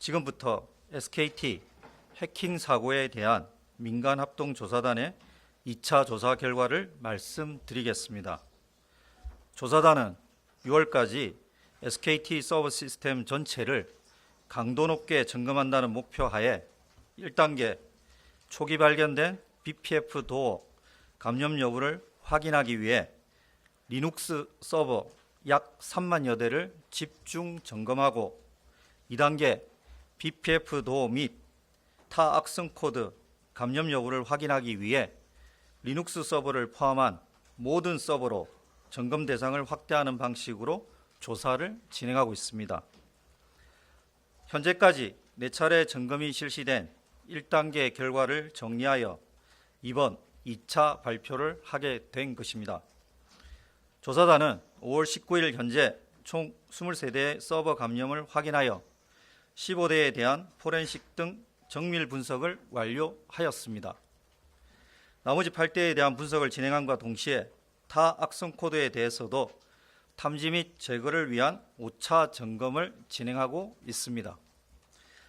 지금부터 SKT 해킹 사고에 대한 민간합동조사단의 2차 조사 결과를 말씀드리겠습니다. 조사단은 6월까지 SKT 서버 시스템 전체를 강도 높게 점검한다는 목표 하에 1단계 초기 발견된 BPF 도어 감염 여부를 확인하기 위해 리눅스 서버 약 3만여 대를 집중 점검하고 2단계 BPF 도어 및 타 악성 코드 감염 여부를 확인하기 위해 리눅스 서버를 포함한 모든 서버로 점검 대상을 확대하는 방식으로 조사를 진행하고 있습니다. 현재까지 4차례 점검이 실시된 1단계 결과를 정리하여 이번 2차 발표를 하게 된 것입니다. 조사단은 5월 19일 현재 총 23대의 서버 감염을 확인하여 15대에 대한 포렌식 등 정밀 분석을 완료하였습니다. 나머지 8대에 대한 분석을 진행함과 동시에 타 악성 코드에 대해서도 탐지 및 제거를 위한 5차 점검을 진행하고 있습니다.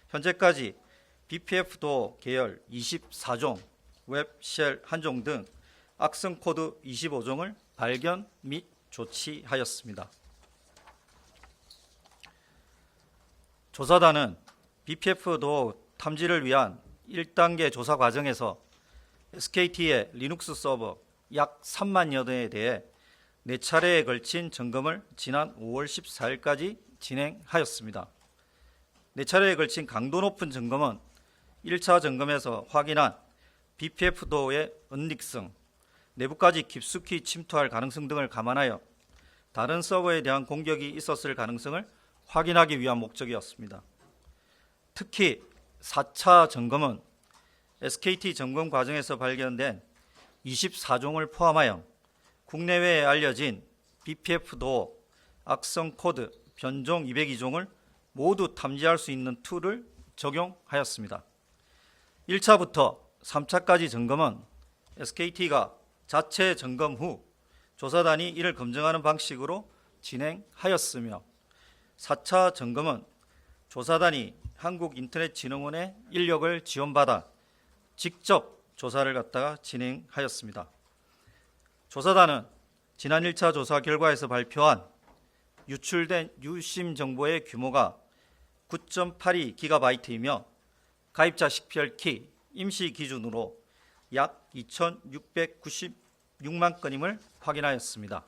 현재까지 BPF 도어 계열 24종, 웹쉘 1종 등 악성 코드 25종을 발견 및 조치하였습니다. 조사단은 BPF 도어 탐지를 위한 1단계 조사 과정에서 SKT의 리눅스 서버 약 3만여 대에 대해 4차례에 걸친 점검을 지난 5월 14일까지 진행하였습니다. 4차례에 걸친 강도 높은 점검은 1차 점검에서 확인한 BPF 도어의 은닉성, 내부까지 깊숙이 침투할 가능성 등을 감안하여 다른 서버에 대한 공격이 있었을 가능성을 확인하기 위한 목적이었습니다. 특히 4차 점검은 SKT 점검 과정에서 발견된 24종을 포함하여 국내외에 알려진 BPF 도어, 악성 코드, 변종 202종을 모두 탐지할 수 있는 툴을 적용하였습니다. 1차부터 3차까지 점검은 SKT가 자체 점검 후 조사단이 이를 검증하는 방식으로 진행하였으며 4차 점검은 조사단이 한국인터넷진흥원의 인력을 지원받아 직접 조사를 진행하였습니다. 조사단은 지난 1차 조사 결과에서 발표한 유출된 유심 정보의 규모가 9.82GB이며 가입자 식별키 임시 기준으로 약 2,696만 건임을 확인하였습니다.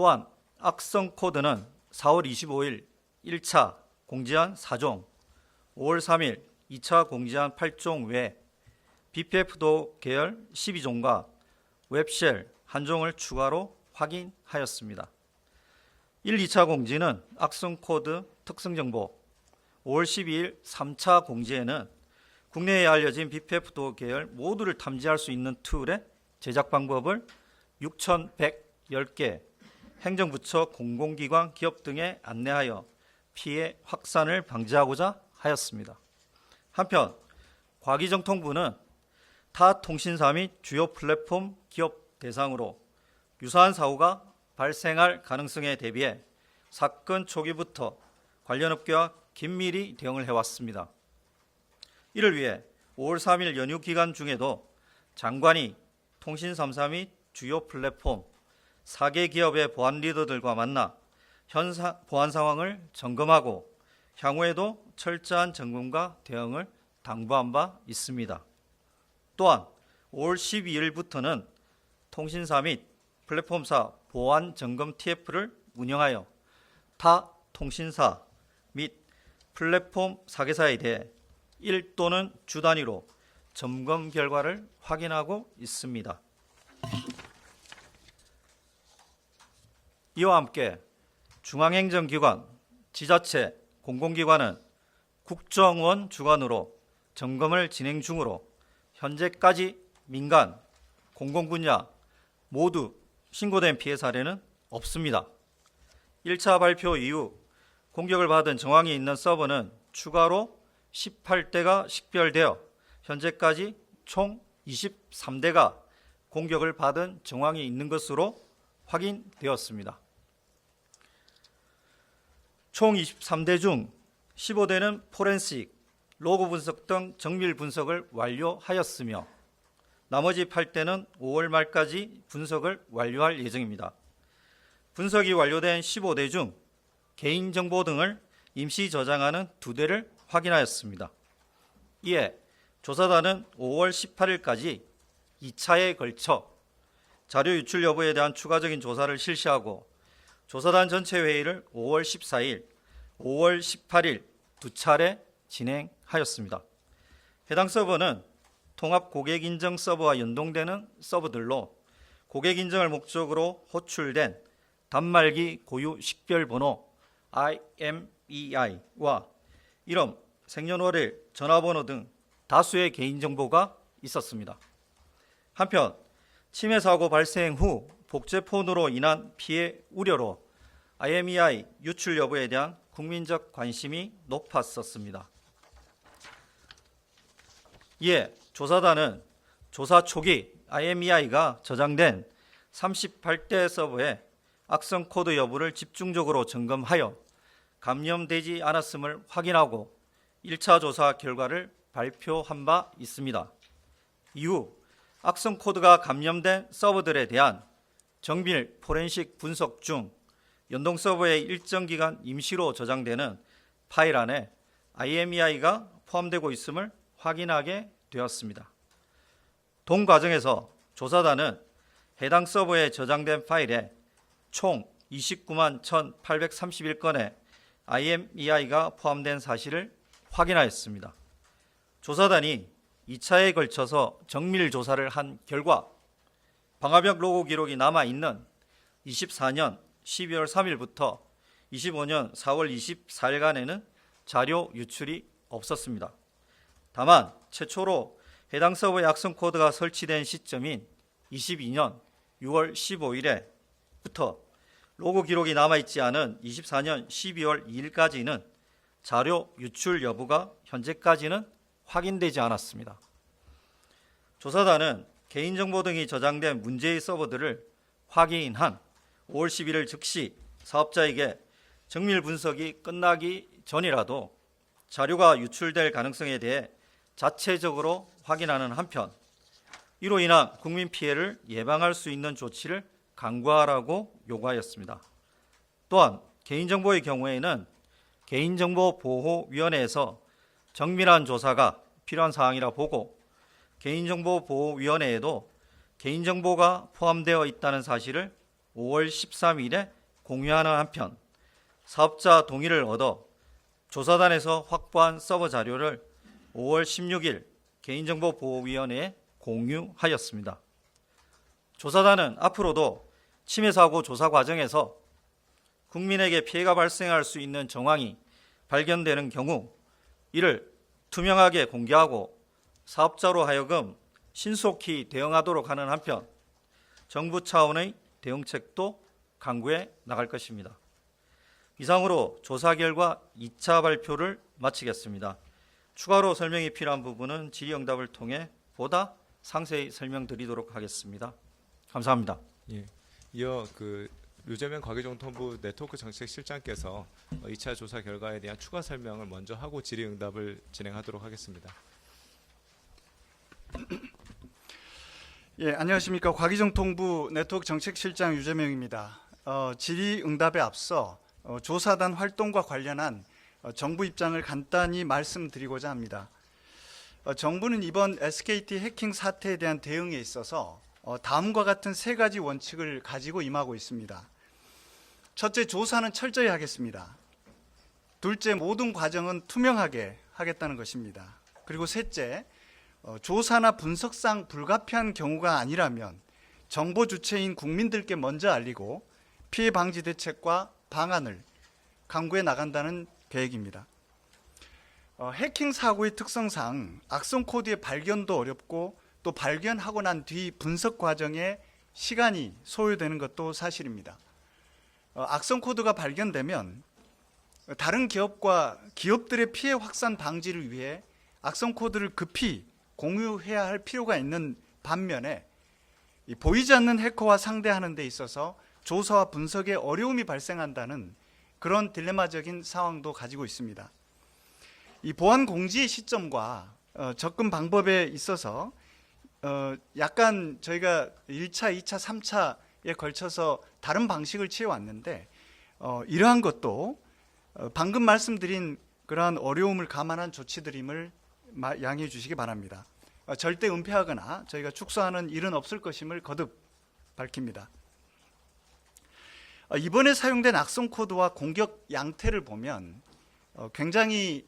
또한 악성 코드는 4월 25일 1차 공지한 4종, 5월 3일 2차 공지한 8종 외 BPF 도어 계열 12종과 웹쉘 1종을 추가로 확인하였습니다. 1, 2차 공지는 악성 코드 특성 정보, 5월 12일 3차 공지에는 국내에 알려진 BPF 도어 계열 모두를 탐지할 수 있는 툴의 제작 방법을 6,110개 행정부처 공공기관 기업 등에 안내하여 피해 확산을 방지하고자 하였습니다. 한편 과기정통부는 타 통신사 및 주요 플랫폼 기업 대상으로 유사한 사고가 발생할 가능성에 대비해 사건 초기부터 관련 업계와 긴밀히 대응을 해왔습니다. 이를 위해 5월 3일 연휴 기간 중에도 장관이 통신 3사 및 주요 플랫폼 4개 기업의 보안 리더들과 만나 현 보안 상황을 점검하고 향후에도 철저한 점검과 대응을 당부한 바 있습니다. 또한 5월 12일부터는 통신사 및 플랫폼사 보안 점검 TF를 운영하여 타 통신사 및 플랫폼 4개사에 대해 1 또는 주 단위로 점검 결과를 확인하고 있습니다. 이와 함께 중앙행정기관, 지자체, 공공기관은 국정원 주관으로 점검을 진행 중으로 현재까지 민간, 공공분야 모두 신고된 피해 사례는 없습니다. 1차 발표 이후 공격을 받은 정황이 있는 서버는 추가로 18대가 식별되어 현재까지 총 23대가 공격을 받은 정황이 있는 것으로 확인되었습니다. 총 23대 중 15대는 포렌식, 로그 분석 등 정밀 분석을 완료하였으며 나머지 8대는 5월 말까지 분석을 완료할 예정입니다. 분석이 완료된 15대 중 개인정보 등을 임시 저장하는 2대를 확인하였습니다. 이에 조사단은 5월 18일까지 2차에 걸쳐 자료 유출 여부에 대한 추가적인 조사를 실시하고 조사단 전체 회의를 5월 14일, 5월 18일 2차례 진행하였습니다. 해당 서버는 통합 고객 인증 서버와 연동되는 서버들로 고객 인증을 목적으로 호출된 단말기 고유 식별번호 IMEI와 이름, 생년월일, 전화번호 등 다수의 개인정보가 있었습니다. 한편 침해 사고 발생 후 복제폰으로 인한 피해 우려로 IMEI 유출 여부에 대한 국민적 관심이 높았었습니다. 이에 조사단은 조사 초기 IMEI가 저장된 38대 서버의 악성 코드 여부를 집중적으로 점검하여 감염되지 않았음을 확인하고 1차 조사 결과를 발표한 바 있습니다. 이후 악성 코드가 감염된 서버들에 대한 정밀 포렌식 분석 중 연동 서버에 일정 기간 임시로 저장되는 파일 안에 IMEI가 포함되고 있음을 확인하게 되었습니다. 동 과정에서 조사단은 해당 서버에 저장된 파일에 총 29만 1,831건의 IMEI가 포함된 사실을 확인하였습니다. 조사단이 2차에 걸쳐서 정밀 조사를 한 결과 방화벽 로고 기록이 남아있는 24년 12월 3일부터 25년 4월 24일간에는 자료 유출이 없었습니다. 다만 최초로 해당 서버의 악성 코드가 설치된 시점인 22년 6월 15일에부터 로고 기록이 남아있지 않은 24년 12월 2일까지는 자료 유출 여부가 현재까지는 확인되지 않았습니다. 조사단은 개인정보 등이 저장된 문제의 서버들을 확인한 5월 11일 즉시 사업자에게 정밀 분석이 끝나기 전이라도 자료가 유출될 가능성에 대해 자체적으로 확인하는 한편 이로 인한 국민 피해를 예방할 수 있는 조치를 강구하라고 요구하였습니다. 또한 개인정보의 경우에는 개인정보보호위원회에서 정밀한 조사가 필요한 사항이라 보고 개인정보보호위원회에도 개인정보가 포함되어 있다는 사실을 5월 13일에 공유하는 한편 사업자 동의를 얻어 조사단에서 확보한 서버 자료를 5월 16일 개인정보보호위원회에 공유하였습니다. 조사단은 앞으로도 침해 사고 조사 과정에서 국민에게 피해가 발생할 수 있는 정황이 발견되는 경우 이를 투명하게 공개하고 사업자로 하여금 신속히 대응하도록 하는 한편 정부 차원의 대응책도 강구해 나갈 것입니다. 이상으로 조사 결과 2차 발표를 마치겠습니다. 추가로 설명이 필요한 부분은 질의응답을 통해 보다 상세히 설명드리도록 하겠습니다. 감사합니다. 예. 이어 류재명 과기정통부 네트워크 정책실장께서 2차 조사 결과에 대한 추가 설명을 먼저 하고 질의응답을 진행하도록 하겠습니다. 예, 안녕하십니까. 과기정통부 네트워크 정책실장 유재명입니다. 질의응답에 앞서 조사단 활동과 관련한 정부 입장을 간단히 말씀드리고자 합니다. 정부는 이번 SKT 해킹 사태에 대한 대응에 있어서 다음과 같은 3가지 원칙을 가지고 임하고 있습니다. 첫째, 조사는 철저히 하겠습니다. 둘째, 모든 과정은 투명하게 하겠다는 것입니다. 그리고 셋째, 조사나 분석상 불가피한 경우가 아니라면 정보 주체인 국민들께 먼저 알리고 피해 방지 대책과 방안을 강구해 나간다는 계획입니다. 해킹 사고의 특성상 악성 코드의 발견도 어렵고 또 발견하고 난 뒤 분석 과정에 시간이 소요되는 것도 사실입니다. 악성 코드가 발견되면 다른 기업과 기업들의 피해 확산 방지를 위해 악성 코드를 급히 공유해야 할 필요가 있는 반면에 보이지 않는 해커와 상대하는 데 있어서 조사와 분석에 어려움이 발생한다는 그런 딜레마적인 상황도 가지고 있습니다. 이 보안 공지의 시점과 접근 방법에 있어서 약간 저희가 1차, 2차, 3차에 걸쳐서 다른 방식을 취해왔는데 이러한 것도 방금 말씀드린 그러한 어려움을 감안한 조치들임을 양해해 주시기 바랍니다. 절대 은폐하거나 저희가 축소하는 일은 없을 것임을 거듭 밝힙니다. 이번에 사용된 악성 코드와 공격 양태를 보면 굉장히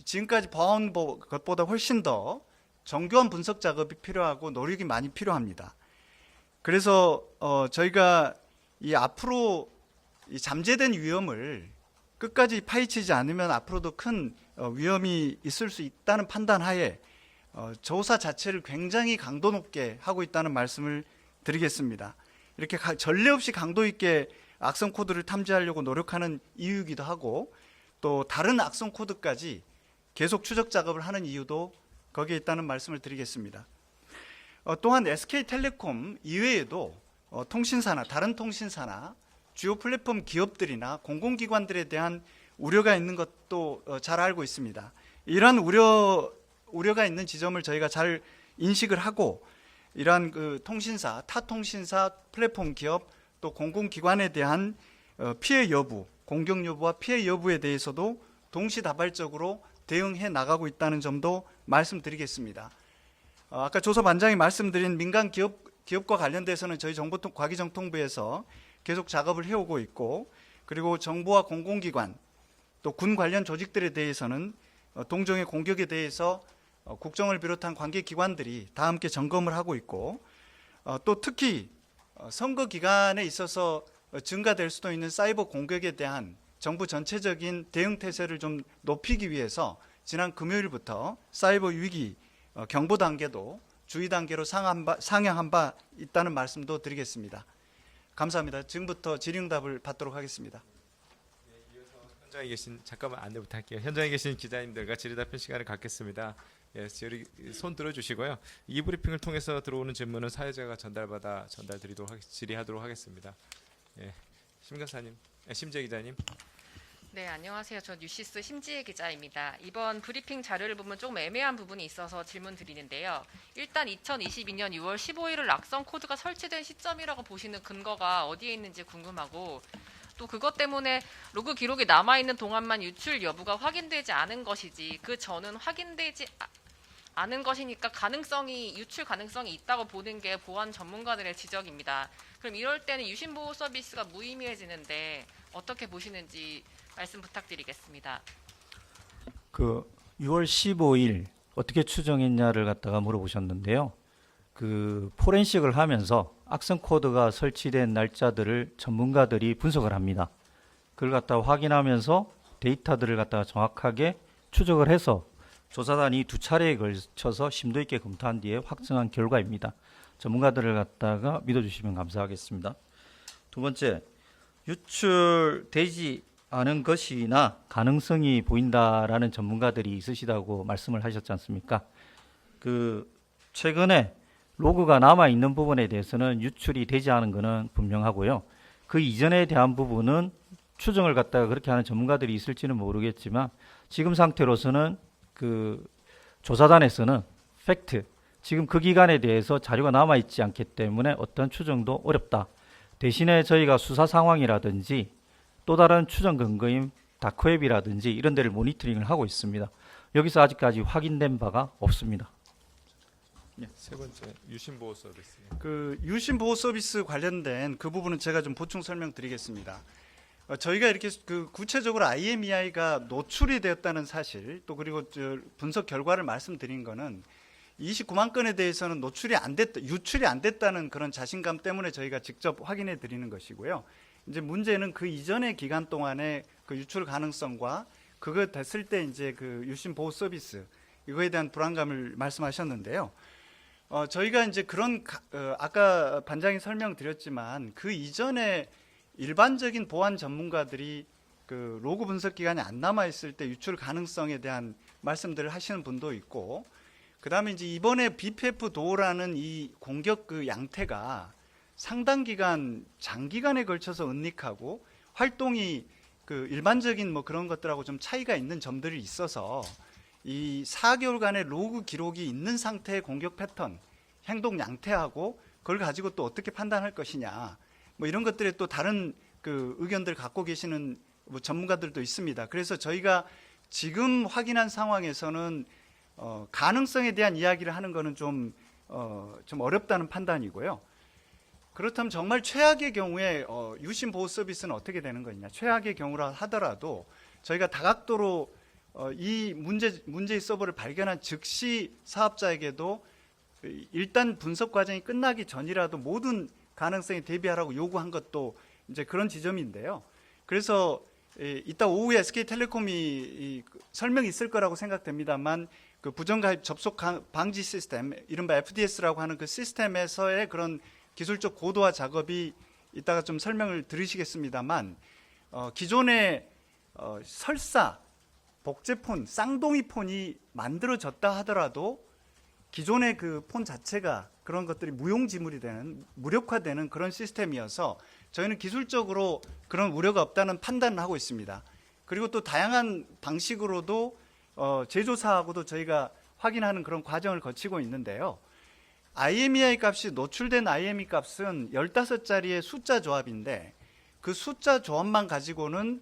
지금까지 봐온 것보다 훨씬 더 정교한 분석 작업이 필요하고 노력이 많이 필요합니다. 그래서 저희가 이 앞으로 이 잠재된 위험을 끝까지 파헤치지 않으면 앞으로도 큰 위험이 있을 수 있다는 판단하에 조사 자체를 굉장히 강도 높게 하고 있다는 말씀을 드리겠습니다. 이렇게 전례 없이 강도 있게 악성 코드를 탐지하려고 노력하는 이유이기도 하고 또 다른 악성 코드까지 계속 추적 작업을 하는 이유도 거기에 있다는 말씀을 드리겠습니다. 또한 SK텔레콤 이외에도 통신사나 다른 통신사나 주요 플랫폼 기업들이나 공공기관들에 대한 우려가 있는 것도 잘 알고 있습니다. 이러한 우려가 있는 지점을 저희가 잘 인식을 하고 이러한 그 통신사, 타 통신사, 플랫폼 기업 또 공공기관에 대한 피해 여부, 공격 여부와 피해 여부에 대해서도 동시다발적으로 대응해 나가고 있다는 점도 말씀드리겠습니다. 아까 조사반장이 말씀드린 민간 기업과 관련돼서는 저희 과기정통부에서 계속 작업을 해오고 있고 그리고 정부와 공공기관 또 군 관련 조직들에 대해서는 동종의 공격에 대해서 국정을 비롯한 관계기관들이 다 함께 점검을 하고 있고 또 특히 선거 기간에 있어서 증가될 수도 있는 사이버 공격에 대한 정부 전체적인 대응 태세를 좀 높이기 위해서 지난 금요일부터 사이버 위기 경보 단계도 주의 단계로 상향한 바 있다는 말씀도 드리겠습니다. 감사합니다. 지금부터 질의응답을 받도록 하겠습니다. 현장에 계신 잠깐만 안내 부탁할게요. 현장에 계신 기자님들과 질의답변 시간을 갖겠습니다. 예, 손 들어주시고요. 이 브리핑을 통해서 들어오는 질문은 사회자가 질의하도록 하겠습니다. 예, 심재 기자님. 네, 안녕하세요. 저 뉴시스 심지혜 기자입니다. 이번 브리핑 자료를 보면 조금 애매한 부분이 있어서 질문 드리는데요. 일단 2022년 6월 15일을 악성 코드가 설치된 시점이라고 보시는 근거가 어디에 있는지 궁금하고 또 그것 때문에 로그 기록이 남아있는 동안만 유출 여부가 확인되지 않은 것이지 그 전은 확인되지 않은 것이니까 유출 가능성이 있다고 보는 게 보안 전문가들의 지적입니다. 그럼 이럴 때는 유심보호 서비스가 무의미해지는데 어떻게 보시는지 말씀 부탁드리겠습니다. 그 6월 15일 어떻게 추정했냐를 갖다가 물어보셨는데요. 그 포렌식을 하면서 악성 코드가 설치된 날짜들을 전문가들이 분석을 합니다. 그걸 갖다가 확인하면서 데이터들을 갖다가 정확하게 추적을 해서 조사단이 2차례에 걸쳐서 심도 있게 검토한 뒤에 확정한 결과입니다. 전문가들을 갖다가 믿어주시면 감사하겠습니다. 두 번째, 유출되지 않은 것이나 가능성이 보인다라는 전문가들이 있으시다고 말씀을 하셨지 않습니까? 그 최근에 로그가 남아 있는 부분에 대해서는 유출이 되지 않은 것은 분명하고요. 그 이전에 대한 부분은 추정을 갖다가 그렇게 하는 전문가들이 있을지는 모르겠지만 지금 상태로서는 그 조사단에서는 팩트, 지금 그 기간에 대해서 자료가 남아 있지 않기 때문에 어떤 추정도 어렵다. 대신에 저희가 수사 상황이라든지 또 다른 추정 근거인 다크웹이라든지 이런 데를 모니터링을 하고 있습니다. 여기서 아직까지 확인된 바가 없습니다. 세 번째, 유심보호 서비스. 그 유심보호 서비스 관련된 그 부분은 제가 좀 보충 설명드리겠습니다. 저희가 이렇게 그 구체적으로 IMEI가 노출이 되었다는 사실 또 그리고 분석 결과를 말씀드린 거는 29만 건에 대해서는 유출이 안 됐다는 그런 자신감 때문에 저희가 직접 확인해 드리는 것이고요. 이제 문제는 그 이전의 기간 동안의 그 유출 가능성과 그거 됐을 때 이제 그 유심 보호 서비스 이거에 대한 불안감을 말씀하셨는데요. 저희가 이제 그런 아까 반장이 설명드렸지만 그 이전에 일반적인 보안 전문가들이 그 로그 분석 기간이 안 남아 있을 때 유출 가능성에 대한 말씀들을 하시는 분도 있고, 그다음에 이제 이번에 BPF 도어라는 이 공격 그 양태가 상당 기간 장기간에 걸쳐서 은닉하고 활동이 그 일반적인 뭐 그런 것들하고 좀 차이가 있는 점들이 있어서 이 4개월간의 로그 기록이 있는 상태의 공격 패턴, 행동 양태하고 그걸 가지고 또 어떻게 판단할 것이냐, 뭐 이런 것들에 또 다른 그 의견들 갖고 계시는 뭐 전문가들도 있습니다. 그래서 저희가 지금 확인한 상황에서는 가능성에 대한 이야기를 하는 거는 좀 어렵다는 판단이고요. 그렇다면 정말 최악의 경우에 유심 보호 서비스는 어떻게 되는 거냐? 최악의 경우라 하더라도 저희가 다각도로 이 문제의 서버를 발견한 즉시 사업자에게도 일단 분석 과정이 끝나기 전이라도 모든 가능성에 대비하라고 요구한 것도 이제 그런 지점인데요. 그래서 이따 오후에 SK텔레콤이 설명이 있을 거라고 생각됩니다만 그 부정가입 접속 방지 시스템, 이른바 FDS라고 하는 그 시스템에서의 그런 기술적 고도화 작업이 이따가 좀 설명을 들으시겠습니다만 기존의 설사 복제폰, 쌍둥이 폰이 만들어졌다 하더라도 기존의 그 폰 자체가 그런 것들이 무용지물이 되는, 무력화되는 그런 시스템이어서 저희는 기술적으로 그런 우려가 없다는 판단을 하고 있습니다. 그리고 또 다양한 방식으로도 제조사하고도 저희가 확인하는 그런 과정을 거치고 있는데요. IMEI 값이 노출된 IMEI 값은 15자리의 숫자 조합인데 그 숫자 조합만 가지고는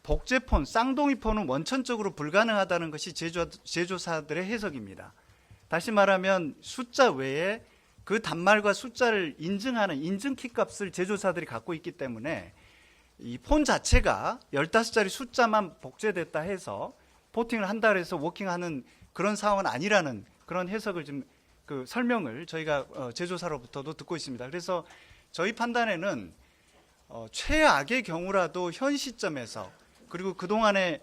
복제폰, 쌍둥이폰은 원천적으로 불가능하다는 것이 제조사들의 해석입니다. 다시 말하면 숫자 외에 그 단말과 숫자를 인증하는 인증키 값을 제조사들이 갖고 있기 때문에 이 폰 자체가 15자리 숫자만 복제됐다 해서 포팅을 한다 해서 워킹하는 그런 상황은 아니라는 그런 해석을 좀 그 설명을 저희가 제조사로부터도 듣고 있습니다. 그래서 저희 판단에는 최악의 경우라도 현 시점에서 그리고 그동안의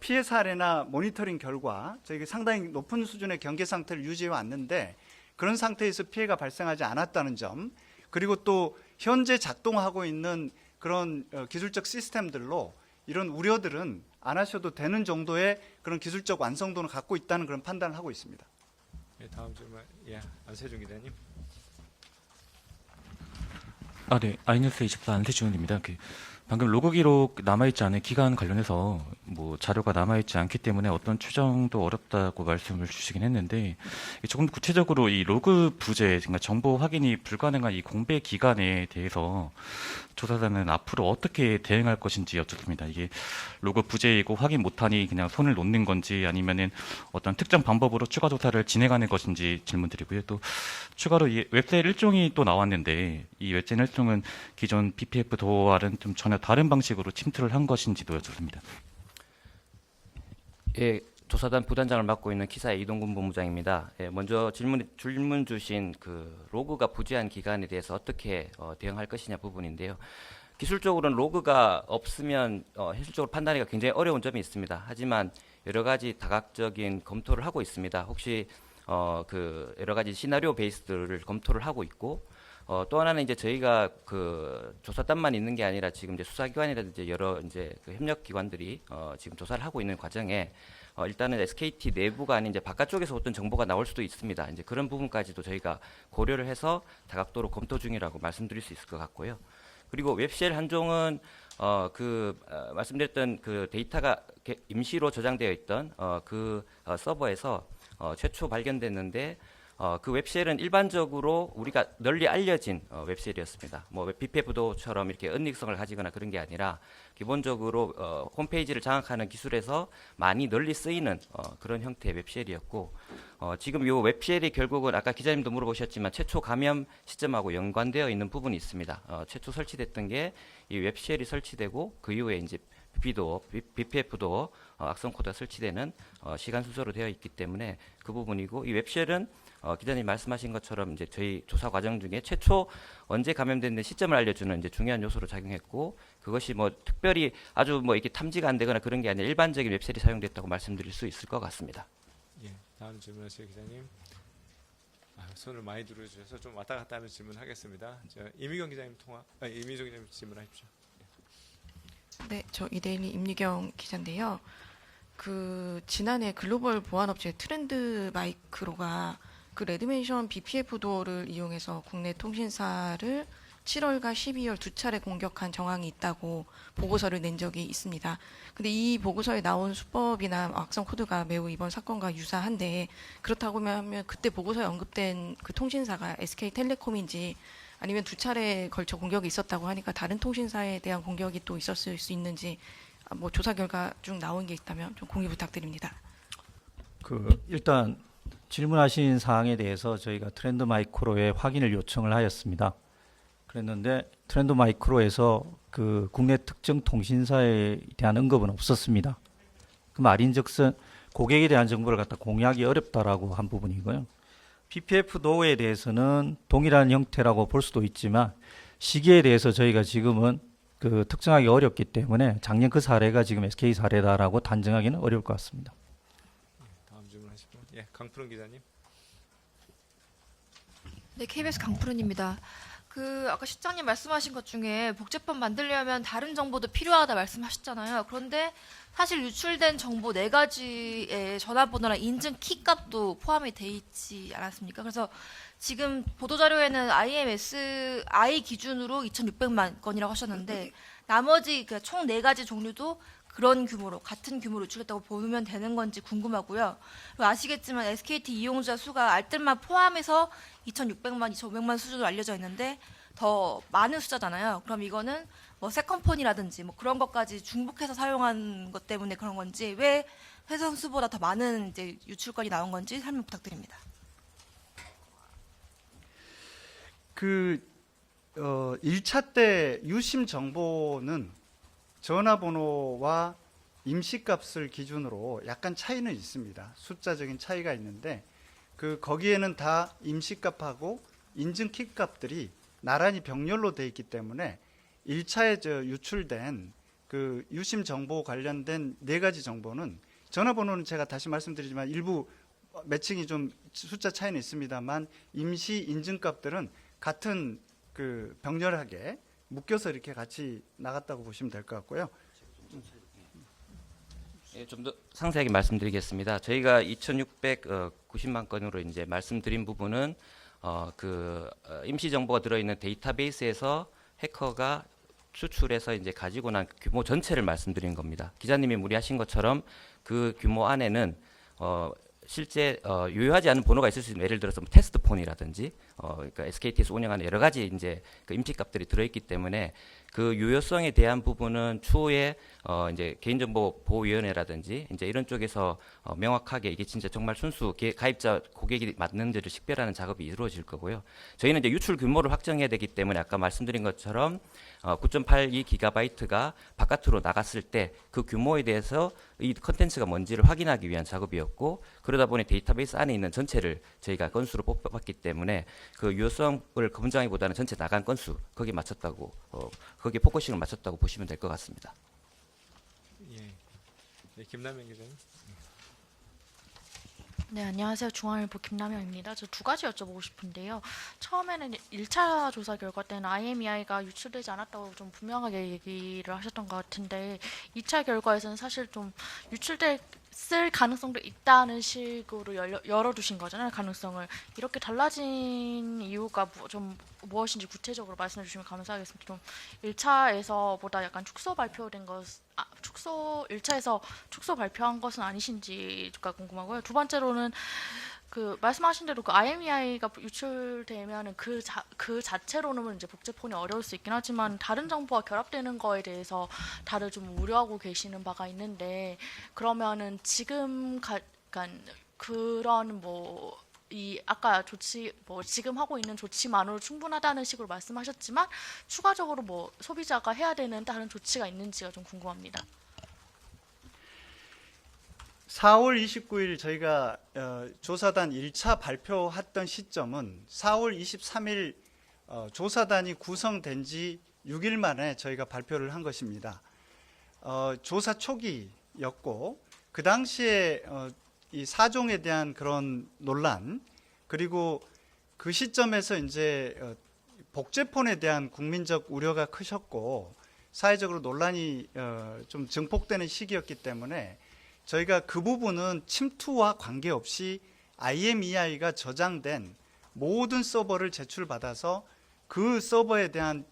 피해 사례나 모니터링 결과 저희가 상당히 높은 수준의 경계 상태를 유지해 왔는데 그런 상태에서 피해가 발생하지 않았다는 점, 그리고 또 현재 작동하고 있는 그런 기술적 시스템들로 이런 우려들은 안 하셔도 되는 정도의 그런 기술적 완성도는 갖고 있다는 그런 판단을 하고 있습니다. 예, 다음 질문, 예, 안세준 기자님. 네. 아이뉴스 24 안세준입니다. 방금 로그 기록 남아있지 않은 기간 관련해서 뭐 자료가 남아있지 않기 때문에 어떤 추정도 어렵다고 말씀을 주시긴 했는데 조금 더 구체적으로 이 로그 부재, 그러니까 정보 확인이 불가능한 이 공백 기간에 대해서 조사단은 앞으로 어떻게 대응할 것인지 여쭙습니다. 이게 로그 부재이고 확인 못하니 그냥 손을 놓는 건지 아니면은 어떤 특정 방법으로 추가 조사를 진행하는 것인지 질문드리고요. 또 추가로 이 웹셀 1종이 또 나왔는데 이 웹셀 1종은 기존 BPF 도어와는 좀 전혀 다른 방식으로 침투를 한 것인지도 여쭙습니다. 예, 조사단 부단장을 맡고 있는 기사의 이동근 본부장입니다. 예, 먼저 질문 주신 그 로그가 부재한 기간에 대해서 어떻게 대응할 것이냐 부분인데요. 기술적으로는 로그가 없으면 현실적으로 판단하기가 굉장히 어려운 점이 있습니다. 하지만 여러 가지 다각적인 검토를 하고 있습니다. 혹시 그 여러 가지 시나리오 베이스들을 검토를 하고 있고 또 하나는 이제 저희가 그 조사단만 있는 게 아니라 지금 이제 수사기관이라든지 여러 이제 그 협력기관들이 지금 조사를 하고 있는 과정에 일단은 SKT 내부가 아닌 이제 바깥쪽에서 어떤 정보가 나올 수도 있습니다. 이제 그런 부분까지도 저희가 고려를 해서 다각도로 검토 중이라고 말씀드릴 수 있을 것 같고요. 그리고 웹쉘 한 종은 말씀드렸던 그 데이터가 임시로 저장되어 있던 그 서버에서 최초 발견됐는데 그 웹쉘은 일반적으로 우리가 널리 알려진 웹쉘이었습니다. 뭐 BPF도처럼 이렇게 은닉성을 가지거나 그런 게 아니라 기본적으로 홈페이지를 장악하는 기술에서 많이 널리 쓰이는 그런 형태의 웹쉘이었고 지금 이 웹쉘이 결국은 아까 기자님도 물어보셨지만 최초 감염 시점하고 연관되어 있는 부분이 있습니다. 최초 설치됐던 게 이 웹쉘이 설치되고 그 이후에 이제 BPF도 악성 코드가 설치되는 시간 순서로 되어 있기 때문에 그 부분이고 이 웹쉘은 기자님 말씀하신 것처럼 이제 저희 조사 과정 중에 최초 언제 감염됐는 시점을 알려주는 이제 중요한 요소로 작용했고 그것이 뭐 특별히 아주 뭐 이렇게 탐지가 안 되거나 그런 게 아니라 일반적인 웹쉘이 사용됐다고 말씀드릴 수 있을 것 같습니다. 예, 다음 질문하실 기자님. 손을 많이 들어주셔서 좀 왔다 갔다 하면서 질문하겠습니다. 이미경 기자님 이미정 기자님 질문하십시오. 네, 저 이데일리 임유경 기자인데요. 그 지난해 글로벌 보안업체 트렌드 마이크로가 그 레드멘션 BPF 도어를 이용해서 국내 통신사를 7월과 12월 두 차례 공격한 정황이 있다고 보고서를 낸 적이 있습니다. 근데 이 보고서에 나온 수법이나 악성 코드가 매우 이번 사건과 유사한데, 그렇다고 하면 그때 보고서에 언급된 그 통신사가 SK텔레콤인지 아니면 두 차례에 걸쳐 공격이 있었다고 하니까 다른 통신사에 대한 공격이 또 있었을 수 있는지 뭐 조사 결과 중 나온 게 있다면 좀 공유 부탁드립니다. 일단 질문하신 사항에 대해서 저희가 트렌드 마이크로에 확인을 요청을 하였습니다. 그랬는데 트렌드 마이크로에서 그 국내 특정 통신사에 대한 언급은 없었습니다. 그 말인즉슨 고객에 대한 정보를 갖다 공유하기 어렵다라고 한 부분이고요. PPF 도어에 대해서는 동일한 형태라고 볼 수도 있지만 시기에 대해서 저희가 지금은 그 특정하기 어렵기 때문에 작년 그 사례가 지금 SK 사례다라고 단정하기는 어려울 것 같습니다. 다음 질문하시죠. 예, 강푸른 기자님. 네, KBS 강푸른입니다. 아까 실장님 말씀하신 것 중에 복제법 만들려면 다른 정보도 필요하다 말씀하셨잖아요. 그런데 사실 유출된 정보 4가지의 전화번호랑 인증 키 값도 포함이 돼 있지 않았습니까? 그래서 지금 보도자료에는 IMSI 기준으로 2,600만 건이라고 하셨는데 나머지 총 4가지 종류도 그런 규모로 같은 규모로 유출했다고 보면 되는 건지 궁금하고요. 그리고 아시겠지만 SKT 이용자 수가 알뜰만 포함해서 2,600만, 2,500만 수준으로 알려져 있는데 더 많은 숫자잖아요. 그럼 이거는 뭐 세컨폰이라든지 뭐 그런 것까지 중복해서 사용한 것 때문에 그런 건지, 왜 회선 수보다 더 많은 이제 유출건이 나온 건지 설명 부탁드립니다. 1차 때 유심 정보는 전화번호와 임시값을 기준으로 약간 차이는 있습니다. 숫자적인 차이가 있는데 거기에는 다 임시값하고 인증 킥값들이 나란히 병렬로 돼 있기 때문에 1차에 유출된 그 유심 정보 관련된 4가지 정보는, 전화번호는 제가 다시 말씀드리지만 일부 매칭이 좀 숫자 차이는 있습니다만 임시 인증값들은 같은 병렬하게 묶여서 이렇게 같이 나갔다고 보시면 될 것 같고요. 예, 좀 더 상세하게 말씀드리겠습니다. 저희가 2,690만 건으로 이제 말씀드린 부분은 임시 정보가 들어있는 데이터베이스에서 해커가 추출해서 이제 가지고 난 규모 전체를 말씀드린 겁니다. 기자님이 문의하신 것처럼 그 규모 안에는 실제 유효하지 않은 번호가 있을 수 있는, 예를 들어서 뭐 테스트폰이라든지 그러니까 SKT에서 운영하는 여러 가지 이제 그 임시값들이 들어있기 때문에 그 유효성에 대한 부분은 추후에 이제 개인정보보호위원회라든지 이제 이런 쪽에서 명확하게 이게 진짜 정말 순수 가입자 고객이 맞는지를 식별하는 작업이 이루어질 거고요. 저희는 이제 유출 규모를 확정해야 되기 때문에 아까 말씀드린 것처럼 9.82GB가 바깥으로 나갔을 때 그 규모에 대해서 이 컨텐츠가 뭔지를 확인하기 위한 작업이었고, 그러다 보니 데이터베이스 안에 있는 전체를 저희가 건수로 뽑았기 때문에 그 유효성을 검증하기보다는 전체 나간 건수 거기에 맞췄다고 거기에 포커싱을 맞췄다고 보시면 될 것 같습니다. 예. 네, 김남현 기자님. 네, 안녕하세요. 중앙일보 김남영입니다. 저 2가지 여쭤보고 싶은데요. 처음에는 1차 조사 결과 때는 IMEI가 유출되지 않았다고 좀 분명하게 얘기를 하셨던 것 같은데 2차 결과에서는 사실 좀 유출됐을 가능성도 있다는 식으로 열어두신 거잖아요. 가능성을. 이렇게 달라진 이유가 좀 무엇인지 구체적으로 말씀해 주시면 감사하겠습니다. 좀 1차에서보다 약간 축소 발표된 것, 1차에서 축소 발표한 것은 아니신지가 궁금하고요. 두 번째로는 말씀하신 대로 IMEI가 유출되면은 그 자체로는 이제 복제폰이 어려울 수 있긴 하지만 다른 정보와 결합되는 거에 대해서 다들 좀 우려하고 계시는 바가 있는데, 그러면은 지금 그런 아까 조치 지금 하고 있는 조치만으로 충분하다는 식으로 말씀하셨지만 추가적으로 소비자가 해야 되는 다른 조치가 있는지가 좀 궁금합니다. 4월 29일 저희가 조사단 1차 발표했던 시점은 4월 23일 조사단이 구성된 지 6일 만에 저희가 발표를 한 것입니다. 조사 초기였고 그 당시에 이 사종에 대한 그런 논란, 그리고 그 시점에서 이제 복제폰에 대한 국민적 우려가 크셨고 사회적으로 논란이 좀 증폭되는 시기였기 때문에 저희가 그 부분은 침투와 관계없이 IMEI가 저장된 모든 서버를 제출받아서 그 서버에 대한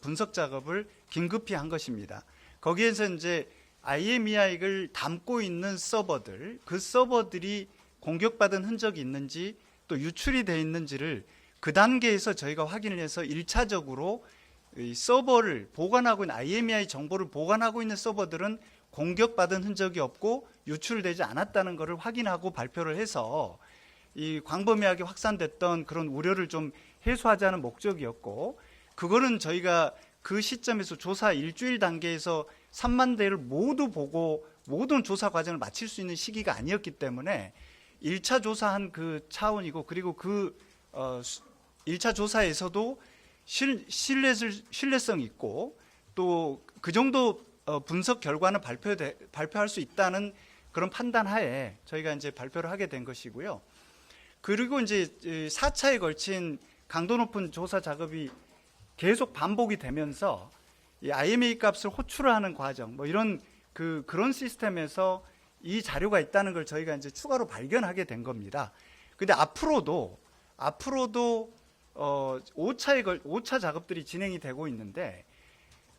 분석 작업을 긴급히 한 것입니다. 거기에서 이제 IMEI를 담고 있는 서버들, 그 서버들이 공격받은 흔적이 있는지 또 유출이 돼 있는지를 그 단계에서 저희가 확인을 해서 1차적으로 이 서버를 보관하고 있는 IMEI 정보를 보관하고 있는 서버들은 공격받은 흔적이 없고 유출되지 않았다는 것을 확인하고 발표를 해서 이 광범위하게 확산됐던 그런 우려를 좀 해소하자는 목적이었고, 그거는 저희가 그 시점에서 조사 일주일 단계에서 3만 대를 모두 보고 모든 조사 과정을 마칠 수 있는 시기가 아니었기 때문에 1차 조사한 그 차원이고, 그리고 그 1차 조사에서도 신뢰성 있고 또 그 정도 분석 결과는 발표할 수 있다는 그런 판단하에 저희가 이제 발표를 하게 된 것이고요. 그리고 이제 4차에 걸친 강도 높은 조사 작업이 계속 반복이 되면서 이 IMEI 값을 호출하는 과정, 뭐 이런 그런 시스템에서 이 자료가 있다는 걸 저희가 이제 추가로 발견하게 된 겁니다. 근데 앞으로도 5차 작업들이 진행이 되고 있는데,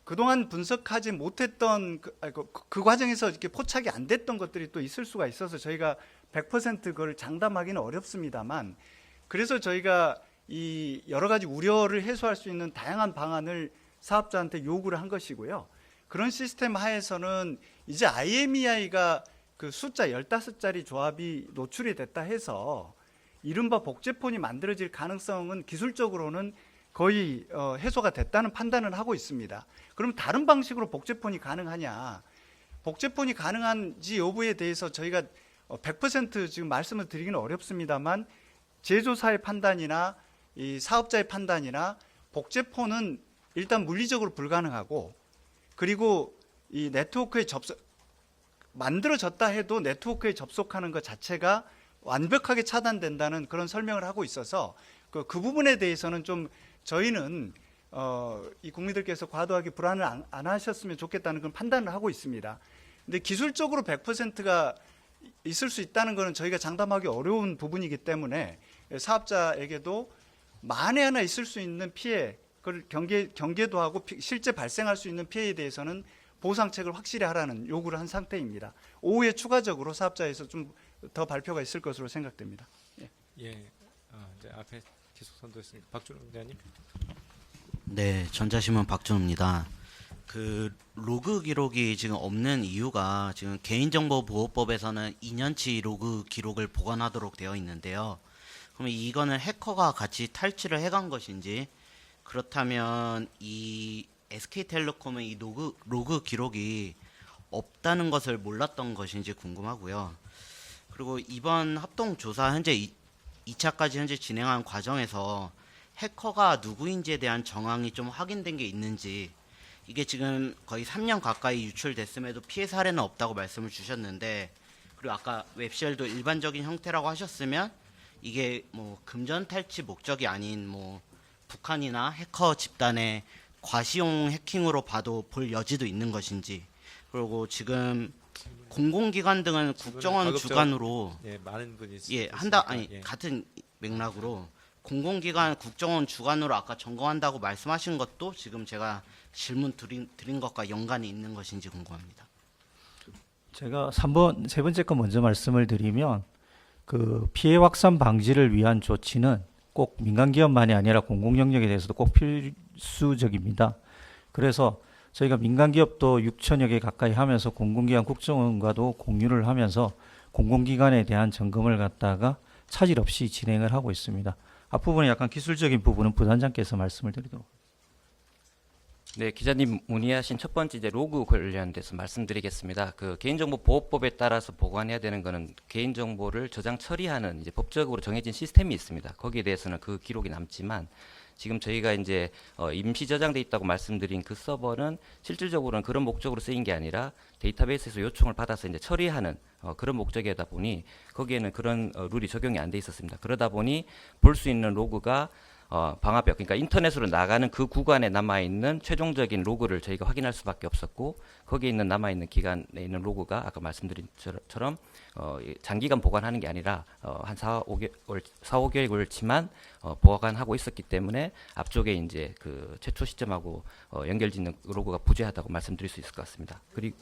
그동안 분석하지 못했던 그 과정에서 이렇게 포착이 안 됐던 것들이 또 있을 수가 있어서 저희가 100% 그걸 장담하기는 어렵습니다만, 그래서 저희가 이 여러 가지 우려를 해소할 수 있는 다양한 방안을 사업자한테 요구를 한 것이고요. 그런 시스템 하에서는 이제 IMEI가 그 숫자 15자리 조합이 노출이 됐다 해서 이른바 복제폰이 만들어질 가능성은 기술적으로는 거의 해소가 됐다는 판단을 하고 있습니다. 그럼 다른 방식으로 복제폰이 가능하냐? 복제폰이 가능한지 여부에 대해서 저희가 100% 지금 말씀을 드리기는 어렵습니다만, 제조사의 판단이나 이 사업자의 판단이나 복제폰은 일단 물리적으로 불가능하고, 그리고 이 네트워크에 만들어졌다 해도 네트워크에 접속하는 것 자체가 완벽하게 차단된다는 그런 설명을 하고 있어서 그 부분에 대해서는 좀 저희는 이 국민들께서 과도하게 불안을 안 하셨으면 좋겠다는 그런 판단을 하고 있습니다. 근데 기술적으로 100%가 있을 수 있다는 것은 저희가 장담하기 어려운 부분이기 때문에 사업자에게도 만에 하나 있을 수 있는 피해, 그걸 경계도 하고 실제 발생할 수 있는 피해에 대해서는 보상책을 확실히 하라는 요구를 한 상태입니다. 오후에 추가적으로 사업자에서 좀 더 발표가 있을 것으로 생각됩니다. 예, 이제 앞에 계속 선도했으니까 박준호 기자님. 네, 전자신문 박준호입니다. 그 로그 기록이 지금 없는 이유가, 지금 개인정보보호법에서는 2년치 로그 기록을 보관하도록 되어 있는데요. 그러면 이거는 해커가 같이 탈취를 해간 것인지, 그렇다면 이 SK텔레콤은 이 로그 기록이 없다는 것을 몰랐던 것인지 궁금하고요. 그리고 이번 합동조사 현재 2차까지 현재 진행한 과정에서 해커가 누구인지에 대한 정황이 좀 확인된 게 있는지, 이게 지금 거의 3년 가까이 유출됐음에도 피해 사례는 없다고 말씀을 주셨는데, 그리고 아까 웹쉘도 일반적인 형태라고 하셨으면 이게 뭐 금전 탈취 목적이 아닌 뭐 북한이나 해커 집단의 과시용 해킹으로 봐도 볼 여지도 있는 것인지, 그리고 지금 공공기관 등은 국정원 주관으로 많은 분이 같은 맥락으로 공공기관 국정원 주관으로 아까 점검한다고 말씀하신 것도 지금 제가 질문 드린 것과 연관이 있는 것인지 궁금합니다. 제가 세 번째 거 먼저 말씀을 드리면, 그 피해 확산 방지를 위한 조치는 꼭 민간 기업만이 아니라 공공 영역에 대해서도 꼭 필수적입니다. 그래서 저희가 민간 기업도 6천여 개 가까이 하면서 공공기관 국정원과도 공유를 하면서 공공기관에 대한 점검을 갖다가 차질 없이 진행을 하고 있습니다. 앞부분에 약간 기술적인 부분은 부단장께서 말씀을 드리도록. 네, 기자님 문의하신 첫 번째 이제 로그 관련돼서 말씀드리겠습니다. 그 개인정보보호법에 따라서 보관해야 되는 거는 개인정보를 저장 처리하는 이제 법적으로 정해진 시스템이 있습니다. 거기에 대해서는 그 기록이 남지만, 지금 저희가 이제 임시 저장돼 있다고 말씀드린 그 서버는 실질적으로는 그런 목적으로 쓰인 게 아니라 데이터베이스에서 요청을 받아서 이제 처리하는 그런 목적이다 보니 거기에는 그런 룰이 적용이 안 돼 있었습니다. 그러다 보니 볼 수 있는 로그가 방화벽, 그러니까 인터넷으로 나가는 그 구간에 남아 있는 최종적인 로그를 저희가 확인할 수밖에 없었고, 거기에 있는 남아 있는 기간에 있는 로그가 아까 말씀드린 처럼 장기간 보관하는 게 아니라 한 4-5개월 걸치만 보관하고 있었기 때문에 앞쪽에 이제 그 최초 시점하고 연결짓는 로그가 부재하다고 말씀드릴 수 있을 것 같습니다. 그리고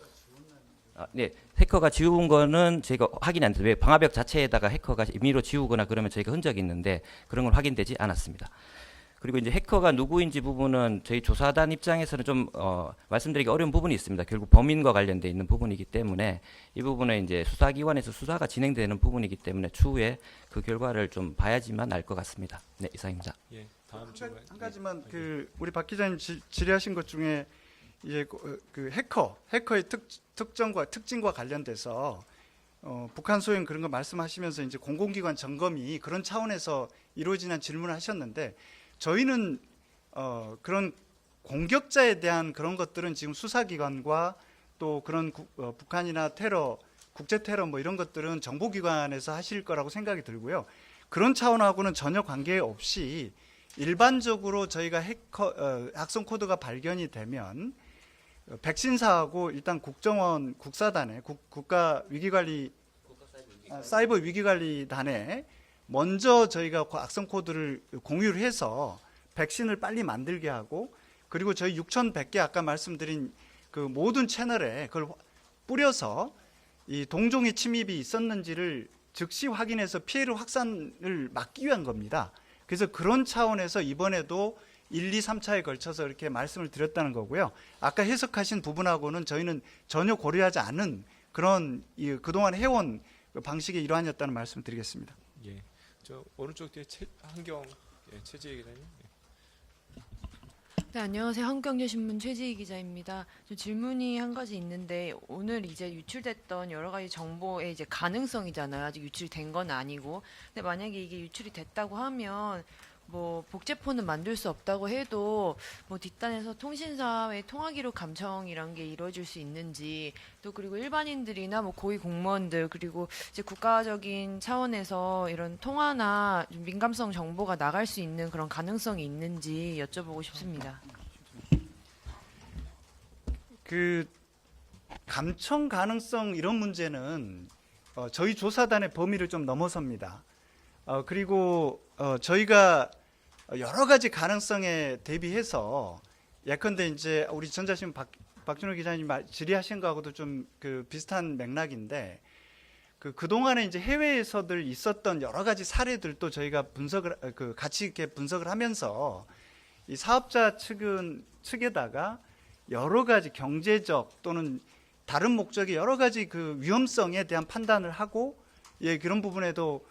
네, 해커가 지운 거는 저희가 확인이 안 돼요. 왜 방화벽 자체에다가 해커가 임의로 지우거나 그러면 저희가 흔적이 있는데 그런 건 확인되지 않았습니다. 그리고 이제 해커가 누구인지 부분은 저희 조사단 입장에서는 좀 말씀드리기 어려운 부분이 있습니다. 결국 범인과 관련돼 있는 부분이기 때문에 이 부분에 이제 수사기관에서 수사가 진행되는 부분이기 때문에 추후에 그 결과를 좀 봐야지만 알 것 같습니다. 네, 이상입니다. 예, 다음 질문. 한 가지만 그 우리 박 기자님 질의하신 것 중에 이제 그 해커의 특정과 특징과 관련돼서 북한 소행 그런 거 말씀하시면서 이제 공공기관 점검이 그런 차원에서 이루어지는 질문을 하셨는데, 저희는 그런 공격자에 대한 그런 것들은 지금 수사기관과 또 그런 북한이나 테러, 국제 테러 뭐 이런 것들은 정보기관에서 하실 거라고 생각이 들고요. 그런 차원하고는 전혀 관계 없이 일반적으로 저희가 악성 코드가 발견이 되면 백신사하고 일단 국정원 국사단에 국가 위기관리 사이버 위기관리단에 먼저 저희가 악성 코드를 공유를 해서 백신을 빨리 만들게 하고, 그리고 저희 6,100개 아까 말씀드린 그 모든 채널에 그걸 뿌려서 이 동종의 침입이 있었는지를 즉시 확인해서 피해를 확산을 막기 위한 겁니다. 그래서 그런 차원에서 이번에도 1, 2, 3차에 걸쳐서 이렇게 말씀을 드렸다는 거고요. 아까 해석하신 부분하고는 저희는 전혀 고려하지 않은 그런 그동안 해온 방식의 일환이었다는 말씀을 드리겠습니다. 예, 저 오른쪽 뒤에 한경 최지혜 기자님. 네, 안녕하세요. 한국경제신문 최지희 기자입니다. 저 질문이 한 가지 있는데, 오늘 이제 유출됐던 여러 가지 정보의 이제 가능성이잖아요. 아직 유출된 건 아니고. 근데 만약에 이게 유출이 됐다고 하면 뭐 복제폰은 만들 수 없다고 해도 뭐 뒷단에서 통신사의 통화기록 감청이란 게 이루어질 수 있는지, 또 그리고 일반인들이나 뭐 고위 공무원들, 그리고 이제 국가적인 차원에서 이런 통화나 민감성 정보가 나갈 수 있는 그런 가능성이 있는지 여쭤보고 싶습니다. 그 감청 가능성 이런 문제는 저희 조사단의 범위를 좀 넘어섭니다. 그리고 저희가 여러 가지 가능성에 대비해서, 예컨대 이제 우리 전자신문 박준호 기자님 질의하신 거하고도 좀 그 비슷한 맥락인데, 그동안에 이제 해외에서들 있었던 여러 가지 사례들도 저희가 같이 이렇게 분석을 하면서 이 사업자 측에다가 여러 가지 경제적 또는 다른 목적의 여러 가지 그 위험성에 대한 판단을 하고, 예, 그런 부분에도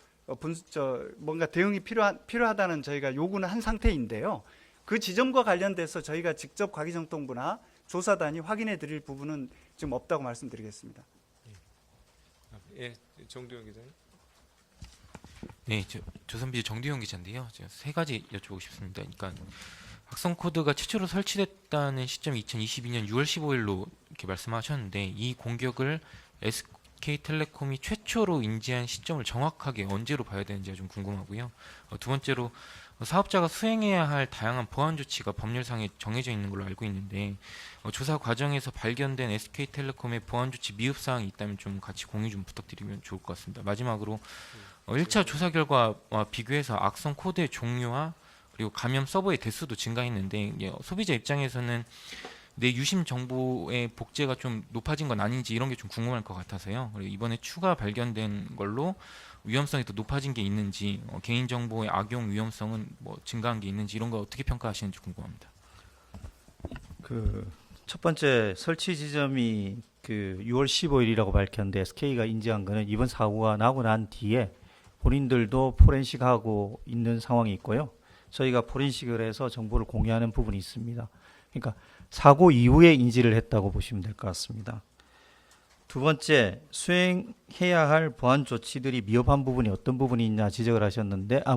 뭔가 대응이 필요하다는 저희가 요구는 한 상태인데요. 그 지점과 관련돼서 저희가 직접 과기정통부나 조사단이 확인해 드릴 부분은 지금 없다고 말씀드리겠습니다. 예, 정두영 기자님. 네, 조선비즈 정두영 기자인데요. 제가 세 가지 여쭤보고 싶습니다. 그러니까 악성 코드가 최초로 설치됐다는 시점이 2022년 6월 15일로 이렇게 말씀하셨는데, 이 공격을 SK텔레콤이 최초로 인지한 시점을 정확하게 언제로 봐야 되는지가 좀 궁금하고요. 두 번째로 사업자가 수행해야 할 다양한 보안 조치가 법률상에 정해져 있는 걸로 알고 있는데, 조사 과정에서 발견된 SK텔레콤의 보안 조치 미흡 사항이 있다면 좀 같이 공유 좀 부탁드리면 좋을 것 같습니다. 마지막으로 1차 조사 결과와 비교해서 악성 코드의 종류와 그리고 감염 서버의 대수도 증가했는데, 소비자 입장에서는 내 유심 정보의 복제가 좀 높아진 건 아닌지 이런 게 좀 궁금할 것 같아서요. 그리고 이번에 추가 발견된 걸로 위험성이 더 높아진 게 있는지, 개인 정보의 악용 위험성은 뭐 증가한 게 있는지 이런 거 어떻게 평가하시는지 궁금합니다. 첫 번째 설치 지점이 6월 15일이라고 밝혔는데, SK가 인지한 거는 이번 사고가 나고 난 뒤에 본인들도 포렌식하고 있는 상황이 있고요. 저희가 포렌식을 해서 정보를 공유하는 부분이 있습니다. 그러니까 사고 이후에 인지를 했다고 보시면 될 것 같습니다. 두 번째, 수행해야 할 보안 조치들이 미흡한 부분이 어떤 부분이 있냐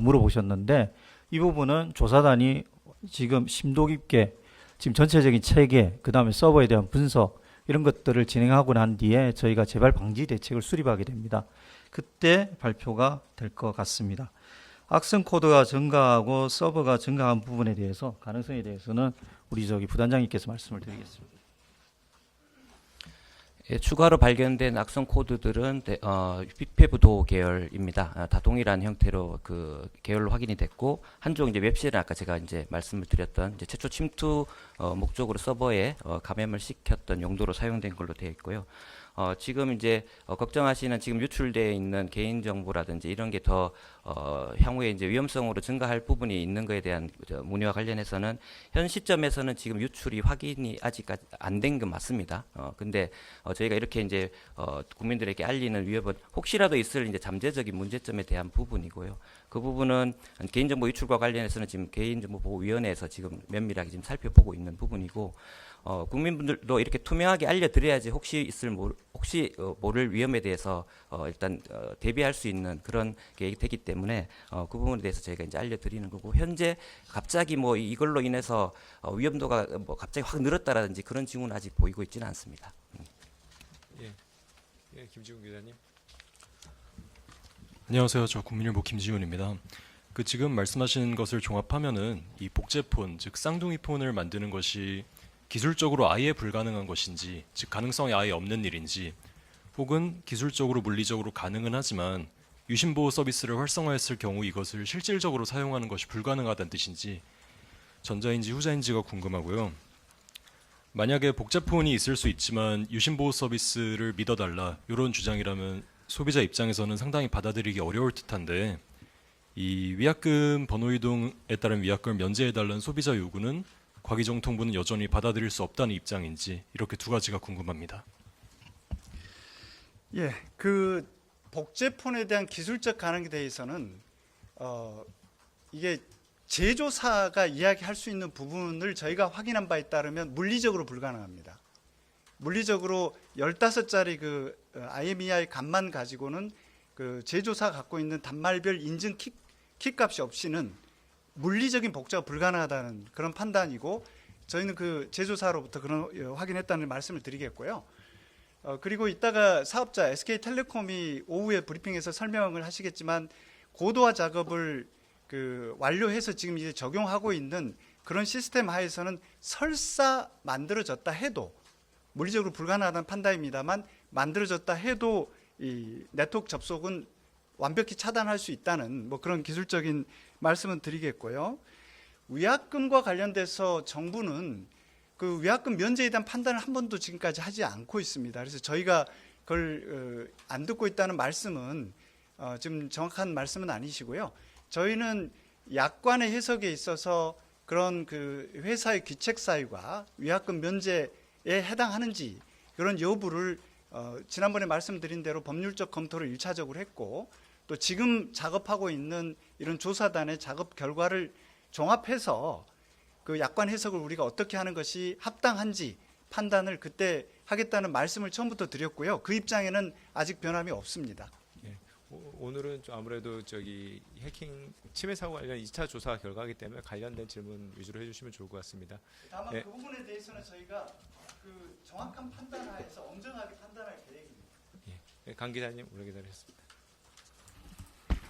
물어보셨는데, 이 부분은 조사단이 지금 심도 깊게 지금 전체적인 체계, 그 다음에 서버에 대한 분석 이런 것들을 진행하고 난 뒤에 저희가 재발 방지 대책을 수립하게 됩니다. 그때 발표가 될 것 같습니다. 악성 코드가 증가하고 서버가 증가한 부분에 대해서 가능성에 대해서는 우리 부단장님께서 말씀을 드리겠습니다. 예, 추가로 발견된 악성 코드들은 피페브도 계열입니다. 다 동일한 형태로 그 계열로 확인이 됐고 한쪽 이제 웹쉘은 아까 제가 이제 말씀을 드렸던 이제 최초 침투 목적으로 서버에 감염을 시켰던 용도로 사용된 걸로 되어 있고요. 지금 이제 걱정하시는 지금 유출되어 있는 개인 정보라든지 이런 게 더 향후에 이제 위험성으로 증가할 부분이 있는 거에 대한 문의와 관련해서는 현 시점에서는 지금 유출이 확인이 아직 안 된 건 맞습니다. 근데 저희가 이렇게 이제 국민들에게 알리는 위협은 혹시라도 있을 이제 잠재적인 문제점에 대한 부분이고요. 그 부분은 개인정보 유출과 관련해서는 지금 개인정보보호위원회에서 지금 면밀하게 지금 살펴보고 있는 부분이고. 국민분들도 이렇게 투명하게 알려드려야지 혹시 모를 위험에 대해서 일단 대비할 수 있는 그런 계획이 되기 때문에 그 부분에 대해서 저희가 이제 알려드리는 거고 현재 갑자기 뭐 이걸로 인해서 위험도가 뭐 갑자기 확 늘었다라든지 그런 징후는 아직 보이고 있지는 않습니다. 예, 김지훈 기자님. 안녕하세요. 저 국민일보 김지훈입니다. 그 지금 말씀하신 것을 종합하면은 이 복제폰, 즉 쌍둥이 폰을 만드는 것이 기술적으로 아예 불가능한 것인지, 즉 가능성이 아예 없는 일인지, 혹은 기술적으로 물리적으로 가능은 하지만 유심보호 서비스를 활성화했을 경우 이것을 실질적으로 사용하는 것이 불가능하다는 뜻인지 전자인지 후자인지가 궁금하고요. 만약에 복제폰이 있을 수 있지만 유심보호 서비스를 믿어달라 이런 주장이라면 소비자 입장에서는 상당히 받아들이기 어려울 듯한데 이 위약금 번호 이동에 따른 위약금을 면제해달라는 소비자 요구는 과기정통부는 여전히 받아들일 수 없다는 입장인지 이렇게 두 가지가 궁금합니다. 예, 그 복제폰에 대한 기술적 가능에 대해서는 이게 제조사가 이야기할 수 있는 부분을 저희가 확인한 바에 따르면 물리적으로 불가능합니다. 물리적으로 15짜리 그 IMEI 값만 가지고는 그 제조사가 갖고 있는 단말별 인증 키 값이 없이는 물리적인 복제가 불가능하다는 그런 판단이고 저희는 그 제조사로부터 그런 확인했다는 말씀을 드리겠고요. 그리고 이따가 사업자 SK텔레콤이 오후에 브리핑에서 설명을 하시겠지만 고도화 작업을 그 완료해서 지금 이제 적용하고 있는 그런 시스템 하에서는 설사 만들어졌다 해도 물리적으로 불가능하다는 판단입니다만 만들어졌다 해도 이 네트워크 접속은 완벽히 차단할 수 있다는 뭐 그런 기술적인 말씀은 드리겠고요. 위약금과 관련돼서 정부는 그 위약금 면제에 대한 판단을 한 번도 지금까지 하지 않고 있습니다. 그래서 저희가 그걸 안 듣고 있다는 말씀은 지금 정확한 말씀은 아니시고요. 저희는 약관의 해석에 있어서 그런 그 회사의 귀책 사유가 위약금 면제에 해당하는지 그런 여부를 지난번에 말씀드린 대로 법률적 검토를 1차적으로 했고 또 지금 작업하고 있는 이런 조사단의 작업 결과를 종합해서 그 약관 해석을 우리가 어떻게 하는 것이 합당한지 판단을 그때 하겠다는 말씀을 처음부터 드렸고요. 그 입장에는 아직 변함이 없습니다. 예, 오늘은 좀 아무래도 해킹 침해 사고 관련 2차 조사 결과이기 때문에 관련된 질문 위주로 해주시면 좋을 것 같습니다. 다만 예. 그 부분에 대해서는 저희가 그 정확한 판단하에서 엄정하게 판단할 계획입니다. 예, 강 기자님 오래 기다리셨습니다.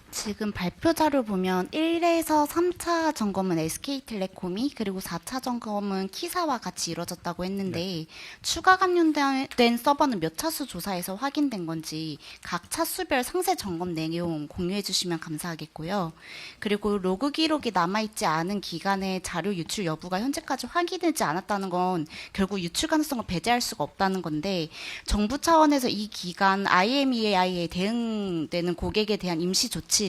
지금 발표 자료 보면 1에서 3차 점검은 SK텔레콤이 그리고 4차 점검은 키사와 같이 이루어졌다고 했는데 추가 감염된 서버는 몇 차수 조사에서 확인된 건지 각 차수별 상세 점검 내용 공유해 주시면 감사하겠고요. 그리고 로그 기록이 남아있지 않은 기간에 자료 유출 여부가 현재까지 확인되지 않았다는 건 결국 유출 가능성을 배제할 수가 없다는 건데 정부 차원에서 이 기간 IMEI에 대응되는 고객에 대한 임시 조치를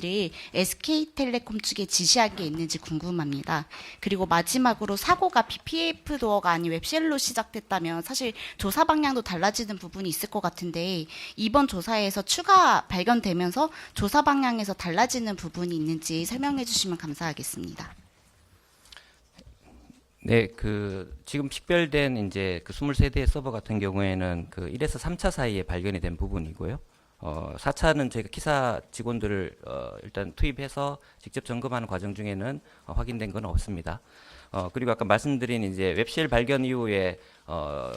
SK텔레콤 측에 지시한 게 있는지 궁금합니다. 그리고 마지막으로 사고가 PPF 도어가 아닌 웹쉘로 시작됐다면 사실 조사 방향도 달라지는 부분이 있을 것 같은데 이번 조사에서 추가 발견되면서 조사 방향에서 달라지는 부분이 있는지 설명해 주시면 감사하겠습니다. 네, 지금 식별된 이제 그 23대의 서버 같은 경우에는 그 1에서 3차 사이에 발견이 된 부분이고요. 4차는 저희가 키사 직원들을 일단 투입해서 직접 점검하는 과정 중에는 확인된 건 없습니다. 그리고 아까 말씀드린 이제 웹쉘 발견 이후에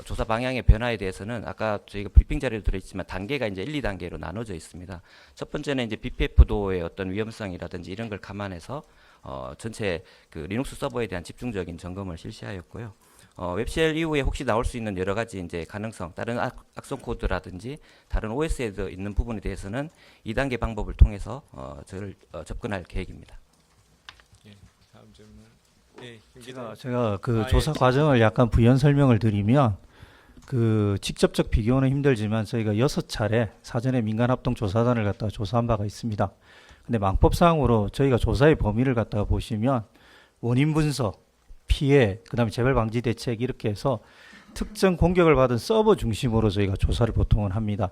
조사 방향의 변화에 대해서는 아까 저희가 브리핑 자료에 들어있지만 단계가 이제 1, 2단계로 나눠져 있습니다. 첫 번째는 이제 BPF도의 어떤 위험성이라든지 이런 걸 감안해서 전체 그 리눅스 서버에 대한 집중적인 점검을 실시하였고요. 웹쉘 이후에 혹시 나올 수 있는 여러 가지 이제 가능성, 다른 악성 코드라든지 다른 OS에도 있는 부분에 대해서는 2단계 방법을 통해서 저를 접근할 계획입니다. 예, 다음 질문. 예, 김 기자님. 제가 그 아, 조사 예. 과정을 약간 부연 설명을 드리면 그 직접적 비교는 힘들지만 저희가 6차례 사전에 민간합동 조사단을 갖다가 조사한 바가 있습니다. 근데 망법상으로 저희가 조사의 범위를 갖다가 보시면 원인 분석, 피해, 그다음에 재발 방지 대책 이렇게 해서 특정 공격을 받은 서버 중심으로 저희가 조사를 보통은 합니다.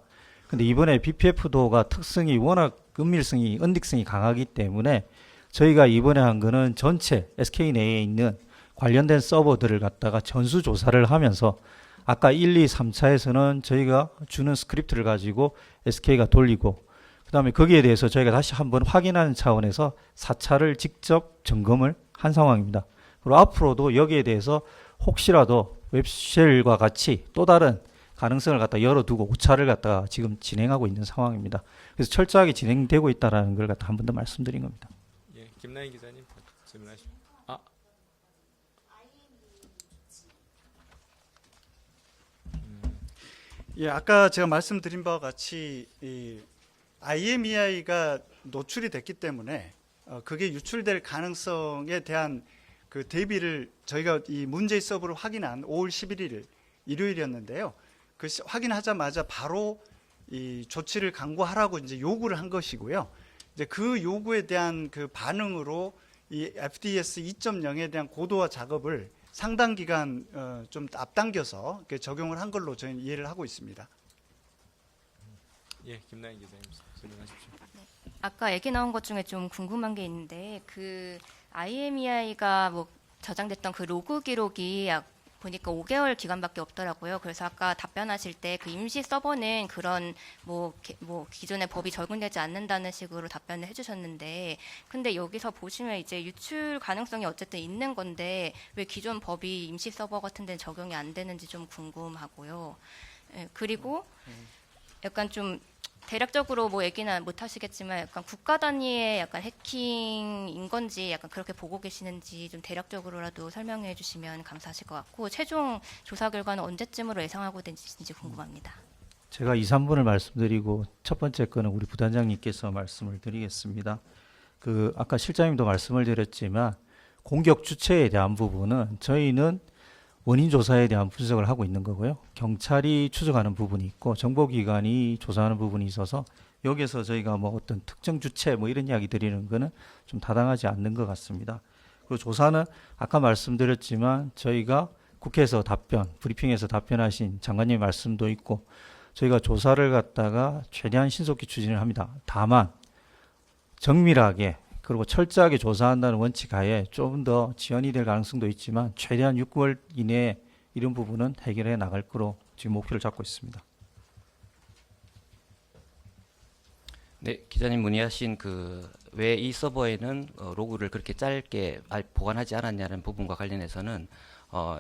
근데 이번에 BPF도가 특성이 워낙 은밀성이, 은닉성이 강하기 때문에 저희가 이번에 한 거는 전체 SK 내에 있는 관련된 서버들을 갖다가 전수 조사를 하면서 아까 1, 2, 3차에서는 저희가 주는 스크립트를 가지고 SK가 돌리고 그다음에 거기에 대해서 저희가 다시 한번 확인하는 차원에서 4차를 직접 점검을 한 상황입니다. 그리고 앞으로도 여기에 대해서 혹시라도 웹쉘과 같이 또 다른 가능성을 갖다 열어두고 5차를 갖다가 지금 진행하고 있는 상황입니다. 그래서 철저하게 진행되고 있다는 걸 갖다 한 번 더 말씀드린 겁니다. 예, 김나인 기자님 질문하시죠. 예, 아까 제가 말씀드린 바와 같이 이 IMEI가 노출이 됐기 때문에 그게 유출될 가능성에 대한 그 대비를 저희가 이 문제의 서버를 확인한 5월 11일 일요일이었는데요. 그 확인하자마자 바로 이 조치를 강구하라고 이제 요구를 한 것이고요. 이제 그 요구에 대한 그 반응으로 이 FDS 2.0에 대한 고도화 작업을 상당 기간 좀 앞당겨서 이렇게 적용을 한 걸로 저희는 이해를 하고 있습니다. 예, 김나인 기자님 질문하십시오. 아까 얘기 나온 것 중에 좀 궁금한 게 있는데 그 IMEI가 뭐 저장됐던 그 로그 기록이 보니까 5개월 기간밖에 없더라고요. 그래서 아까 답변하실 때 그 임시 서버는 그런 뭐 기존의 법이 적용되지 않는다는 식으로 답변을 해주셨는데, 근데 여기서 보시면 이제 유출 가능성이 어쨌든 있는 건데 왜 기존 법이 임시 서버 같은 데는 적용이 안 되는지 좀 궁금하고요. 예, 그리고 약간 좀 대략적으로 뭐 얘기는 못 하시겠지만 약간 국가 단위의 약간 해킹인 건지 약간 그렇게 보고 계시는지 좀 대략적으로라도 설명해 주시면 감사하실 것 같고, 최종 조사 결과는 언제쯤으로 예상하고 계신지 궁금합니다. 제가 2, 3분을 말씀드리고 첫 번째 거는 우리 부단장님께서 말씀을 드리겠습니다. 그 아까 실장님도 말씀을 드렸지만 공격 주체에 대한 부분은 저희는 원인 조사에 대한 분석을 하고 있는 거고요. 경찰이 추적하는 부분이 있고 정보기관이 조사하는 부분이 있어서 여기에서 저희가 뭐 어떤 특정 주체 뭐 이런 이야기 드리는 거는 좀 타당하지 않는 것 같습니다. 그리고 조사는 아까 말씀드렸지만 저희가 국회에서 브리핑에서 답변하신 장관님 말씀도 있고 저희가 조사를 갖다가 최대한 신속히 추진을 합니다. 다만 정밀하게 그리고 철저하게 조사한다는 원칙 하에 조금 더 지연이 될 가능성도 있지만 최대한 6개월 이내에 이런 부분은 해결해 나갈 거로 지금 목표를 잡고 있습니다. 네, 기자님 문의하신 그 왜 이 서버에는 로그를 그렇게 짧게 보관하지 않았냐는 부분과 관련해서는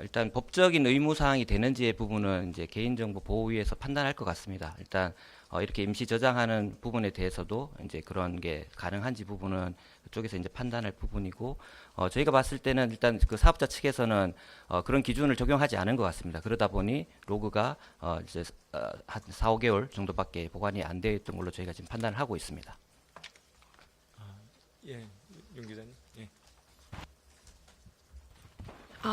일단 법적인 의무 사항이 되는지의 부분은 이제 개인정보 보호위에서 판단할 것 같습니다. 일단 이렇게 임시 저장하는 부분에 대해서도 이제 그런 게 가능한지 부분은 그쪽에서 이제 판단할 부분이고, 저희가 봤을 때는 일단 그 사업자 측에서는 그런 기준을 적용하지 않은 것 같습니다. 그러다 보니 로그가 이제 한 4, 5개월 정도밖에 보관이 안 되어 있던 걸로 저희가 지금 판단을 하고 있습니다. 예, 윤 기자님. 예.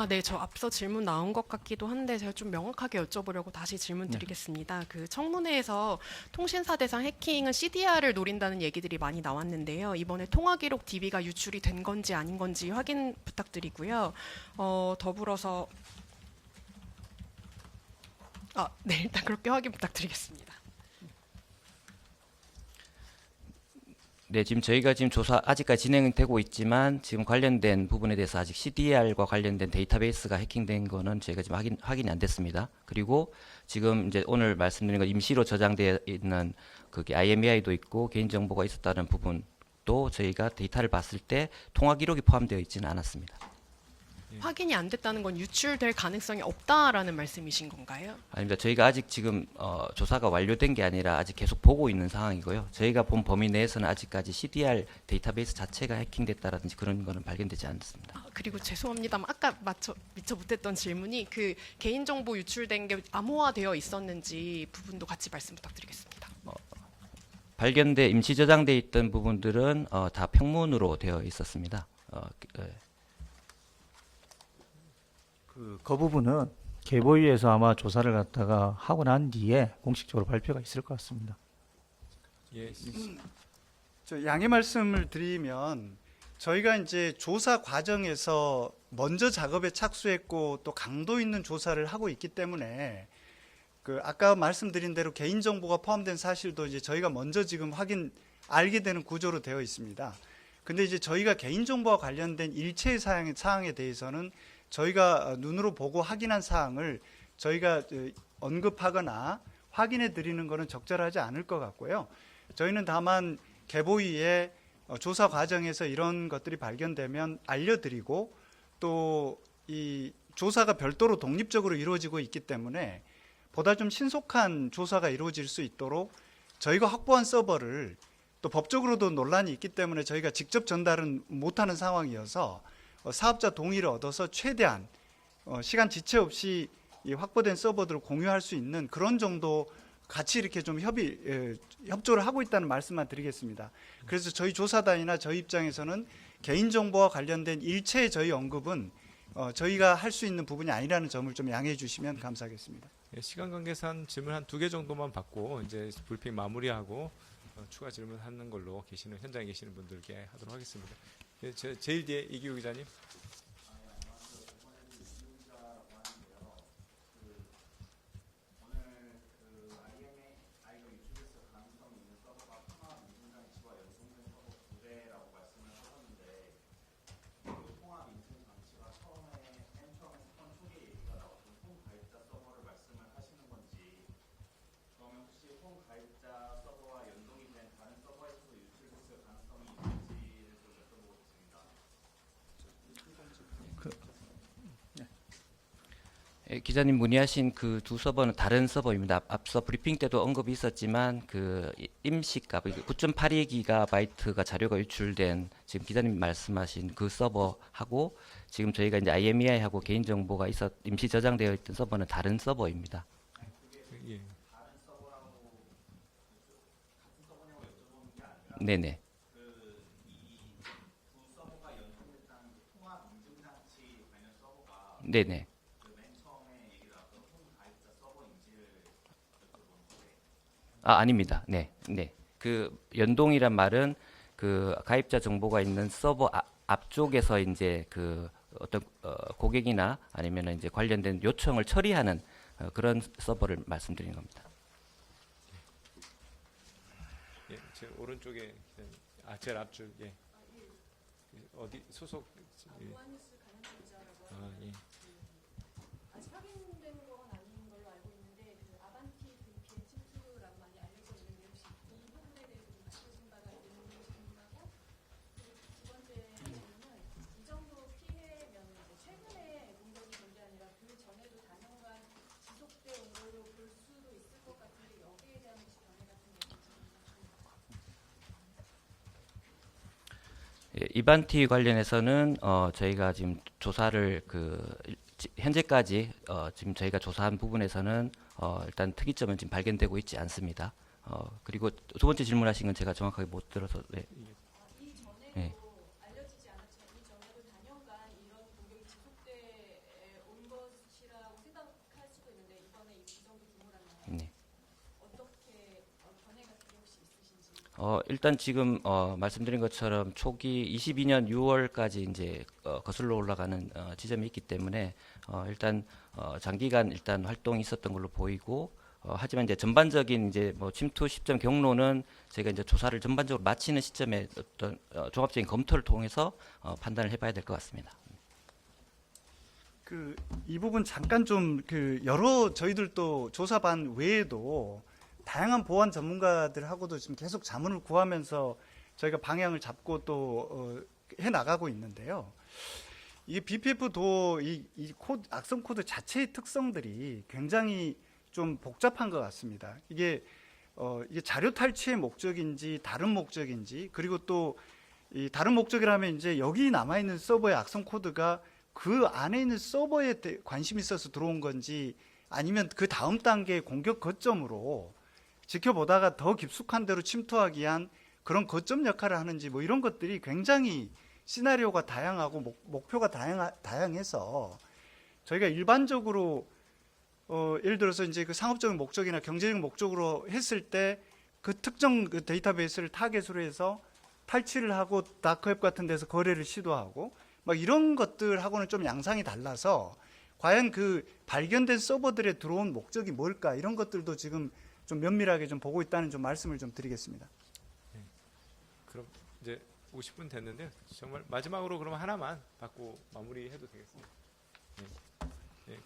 네, 저 앞서 질문 나온 것 같기도 한데 제가 좀 명확하게 여쭤보려고 다시 질문 드리겠습니다. 그 청문회에서 통신사 대상 해킹은 CDR을 노린다는 얘기들이 많이 나왔는데요. 이번에 통화 기록 DB가 유출이 된 건지 아닌 건지 확인 부탁드리고요. 더불어서 네, 일단 그렇게 확인 부탁드리겠습니다. 네, 지금 저희가 지금 조사 아직까지 진행되고 있지만 지금 관련된 부분에 대해서 아직 CDR과 관련된 데이터베이스가 해킹된 거는 저희가 지금 확인이 안 됐습니다. 그리고 지금 이제 오늘 말씀드린 건 임시로 저장되어 있는 그게 IMEI도 있고 개인정보가 있었다는 부분도 저희가 데이터를 봤을 때 통화 기록이 포함되어 있지는 않았습니다. 예, 확인이 안 됐다는 건 유출될 가능성이 없다라는 말씀이신 건가요? 아닙니다. 저희가 아직 지금 조사가 완료된 게 아니라 아직 계속 보고 있는 상황이고요. 저희가 본 범위 내에서는 아직까지 CDR 데이터베이스 자체가 해킹됐다라든지 그런 거는 발견되지 않습니다. 그리고 죄송합니다만 아까 미처 못했던 질문이 그 개인정보 유출된 게 암호화되어 있었는지 부분도 같이 말씀 부탁드리겠습니다. 발견돼 임시 저장돼 있던 부분들은 다 평문으로 되어 있었습니다. 그 부분은 개보위에서 아마 조사를 갖다가 하고 난 뒤에 공식적으로 발표가 있을 것 같습니다. 예. 저 양해 말씀을 드리면 저희가 이제 조사 과정에서 먼저 작업에 착수했고 또 강도 있는 조사를 하고 있기 때문에 그 아까 말씀드린 대로 개인정보가 포함된 사실도 이제 저희가 먼저 지금 알게 되는 구조로 되어 있습니다. 근데 이제 저희가 개인정보와 관련된 일체의 사항에 대해서는 저희가 눈으로 보고 확인한 사항을 저희가 언급하거나 확인해 드리는 것은 적절하지 않을 것 같고요. 저희는 다만 개보위에 조사 과정에서 이런 것들이 발견되면 알려드리고 또 이 조사가 별도로 독립적으로 이루어지고 있기 때문에 보다 좀 신속한 조사가 이루어질 수 있도록 저희가 확보한 서버를 또 법적으로도 논란이 있기 때문에 저희가 직접 전달은 못하는 상황이어서 사업자 동의를 얻어서 최대한 시간 지체 없이 이 확보된 서버들을 공유할 수 있는 그런 정도 같이 이렇게 좀 협조를 하고 있다는 말씀만 드리겠습니다. 그래서 저희 조사단이나 저희 입장에서는 개인정보와 관련된 일체의 저희 언급은 저희가 할 수 있는 부분이 아니라는 점을 좀 양해해 주시면 감사하겠습니다. 예, 시간 관계상 질문 한 2개 정도만 받고 이제 브리핑 마무리하고 추가 질문하는 걸로 현장에 계시는 분들께 하도록 하겠습니다. 예, 제일 뒤에 이기우 기자님. 기자님 문의하신 그 두 서버는 다른 서버입니다. 앞서 브리핑 때도 언급이 있었지만 그 임시값 9.82GB가 자료가 유출된 지금 기자님 말씀하신 그 서버하고 지금 저희가 이제 IMEI하고 개인정보가 임시 저장되어 있던 서버는 다른 서버입니다. 예. 네네. 네네. 아닙니다. 네, 네. 그 연동이란 말은 그 가입자 정보가 있는 서버 앞쪽에서 이제 그 어떤 고객이나 아니면 이제 관련된 요청을 처리하는 그런 서버를 말씀드린 겁니다. 예, 제 오른쪽에 제일 앞줄 예. 어디 소속 예. 예. 아직 확인된 건 아닌 걸로 알고 있는데 그 아반티 VPN 침투라고 많이 알려져 있는데 혹시 이 부분에 대해서 좀 아시는 바가 있는 질문하고 두 번째 질문은 이 정도 피해면 최근에 공격이 된 게 아니라 그 전에도 단연간 지속돼 온 걸로 볼 수도 있을 것 같은데 여기에 대한 혹시 견해 같은 게 있는지 예, 이반티 관련해서는 저희가 지금 조사를 현재까지 지금 저희가 조사한 부분에서는 일단 특이점은 지금 발견되고 있지 않습니다. 그리고 두 번째 질문하신 건 제가 정확하게 못 들어서 네. 이 전에도 네. 알려지지 않았지만 이 전에도 단연간 이런 공격이 지속돼 온 것이라고 생각할 수도 있는데 이번에 이 정도 규모라면 네. 어떻게 견해 같은 게 혹시 있으신지? 일단 지금 말씀드린 것처럼 초기 22년 6월까지 이제 거슬러 올라가는 지점이 있기 때문에 일단 장기간 일단 활동이 있었던 걸로 보이고 하지만 이제 전반적인 이제 뭐 침투 시점 경로는 저희가 이제 조사를 전반적으로 마치는 시점에 어떤 종합적인 검토를 통해서 판단을 해봐야 될 것 같습니다. 이 부분 잠깐 좀 여러 저희들도 조사반 외에도 다양한 보안 전문가들하고도 지금 계속 자문을 구하면서 저희가 방향을 잡고 또 해 나가고 있는데요. 이게 BPF도 이 코드, 악성 코드 자체의 특성들이 굉장히 좀 복잡한 것 같습니다. 이게 자료 탈취의 목적인지 다른 목적인지, 그리고 또 이 다른 목적이라면 이제 여기 남아 있는 서버의 악성 코드가 그 안에 있는 서버에 관심이 있어서 들어온 건지, 아니면 그 다음 단계의 공격 거점으로 지켜보다가 더 깊숙한 데로 침투하기 위한 그런 거점 역할을 하는지, 뭐 이런 것들이 굉장히 시나리오가 다양하고 목표가 다양해서 저희가 일반적으로 예를 들어서 이제 그 상업적인 목적이나 경제적인 목적으로 했을 때 그 특정 그 데이터베이스를 타겟으로 해서 탈취를 하고 다크웹 같은 데서 거래를 시도하고 막 이런 것들하고는 좀 양상이 달라서, 과연 그 발견된 서버들에 들어온 목적이 뭘까, 이런 것들도 지금 좀 면밀하게 좀 보고 있다는 좀 말씀을 좀 드리겠습니다. 그럼 이제 50분 됐는데 정말 마지막으로 그럼 하나만 받고 마무리해도 되겠습니다. 네.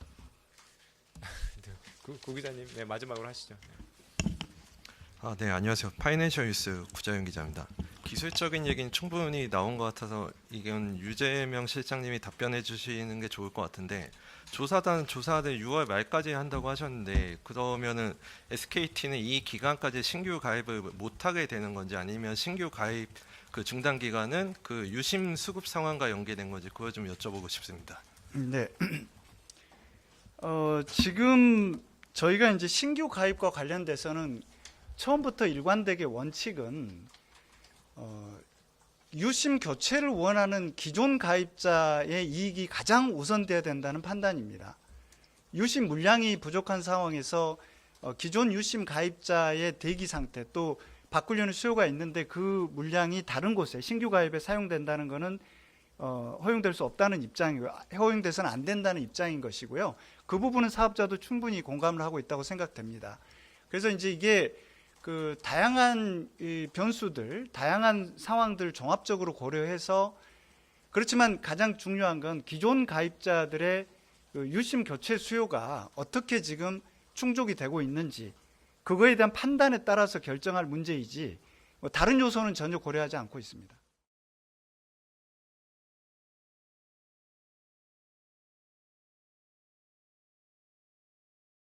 네. 구 기자님, 네, 마지막으로 하시죠. 네. 네, 안녕하세요. 파이낸셜 뉴스 구자윤 기자입니다. 기술적인 얘기는 충분히 나온 것 같아서 이건 유재명 실장님이 답변해 주시는 게 좋을 것 같은데, 조사를 6월 말까지 한다고 하셨는데, 그러면은 SKT는 이 기간까지 신규 가입을 못하게 되는 건지, 아니면 신규 가입 그 중단 기간은 그 유심 수급 상황과 연계된 건지, 그걸 좀 여쭤보고 싶습니다. 네. 지금 저희가 이제 신규 가입과 관련돼서는 처음부터 일관되게 원칙은 유심 교체를 원하는 기존 가입자의 이익이 가장 우선돼야 된다는 판단입니다. 유심 물량이 부족한 상황에서 기존 유심 가입자의 대기 상태, 또 바꾸려는 수요가 있는데 그 물량이 다른 곳에 신규 가입에 사용된다는 것은 허용될 수 없다는 입장이고, 허용돼서는 안 된다는 입장인 것이고요. 그 부분은 사업자도 충분히 공감을 하고 있다고 생각됩니다. 그래서 이제 이게 그 다양한 이 변수들, 다양한 상황들 종합적으로 고려해서, 그렇지만 가장 중요한 건 기존 가입자들의 그 유심 교체 수요가 어떻게 지금 충족이 되고 있는지, 그거에 대한 판단에 따라서 결정할 문제이지, 다른 요소는 전혀 고려하지 않고 있습니다.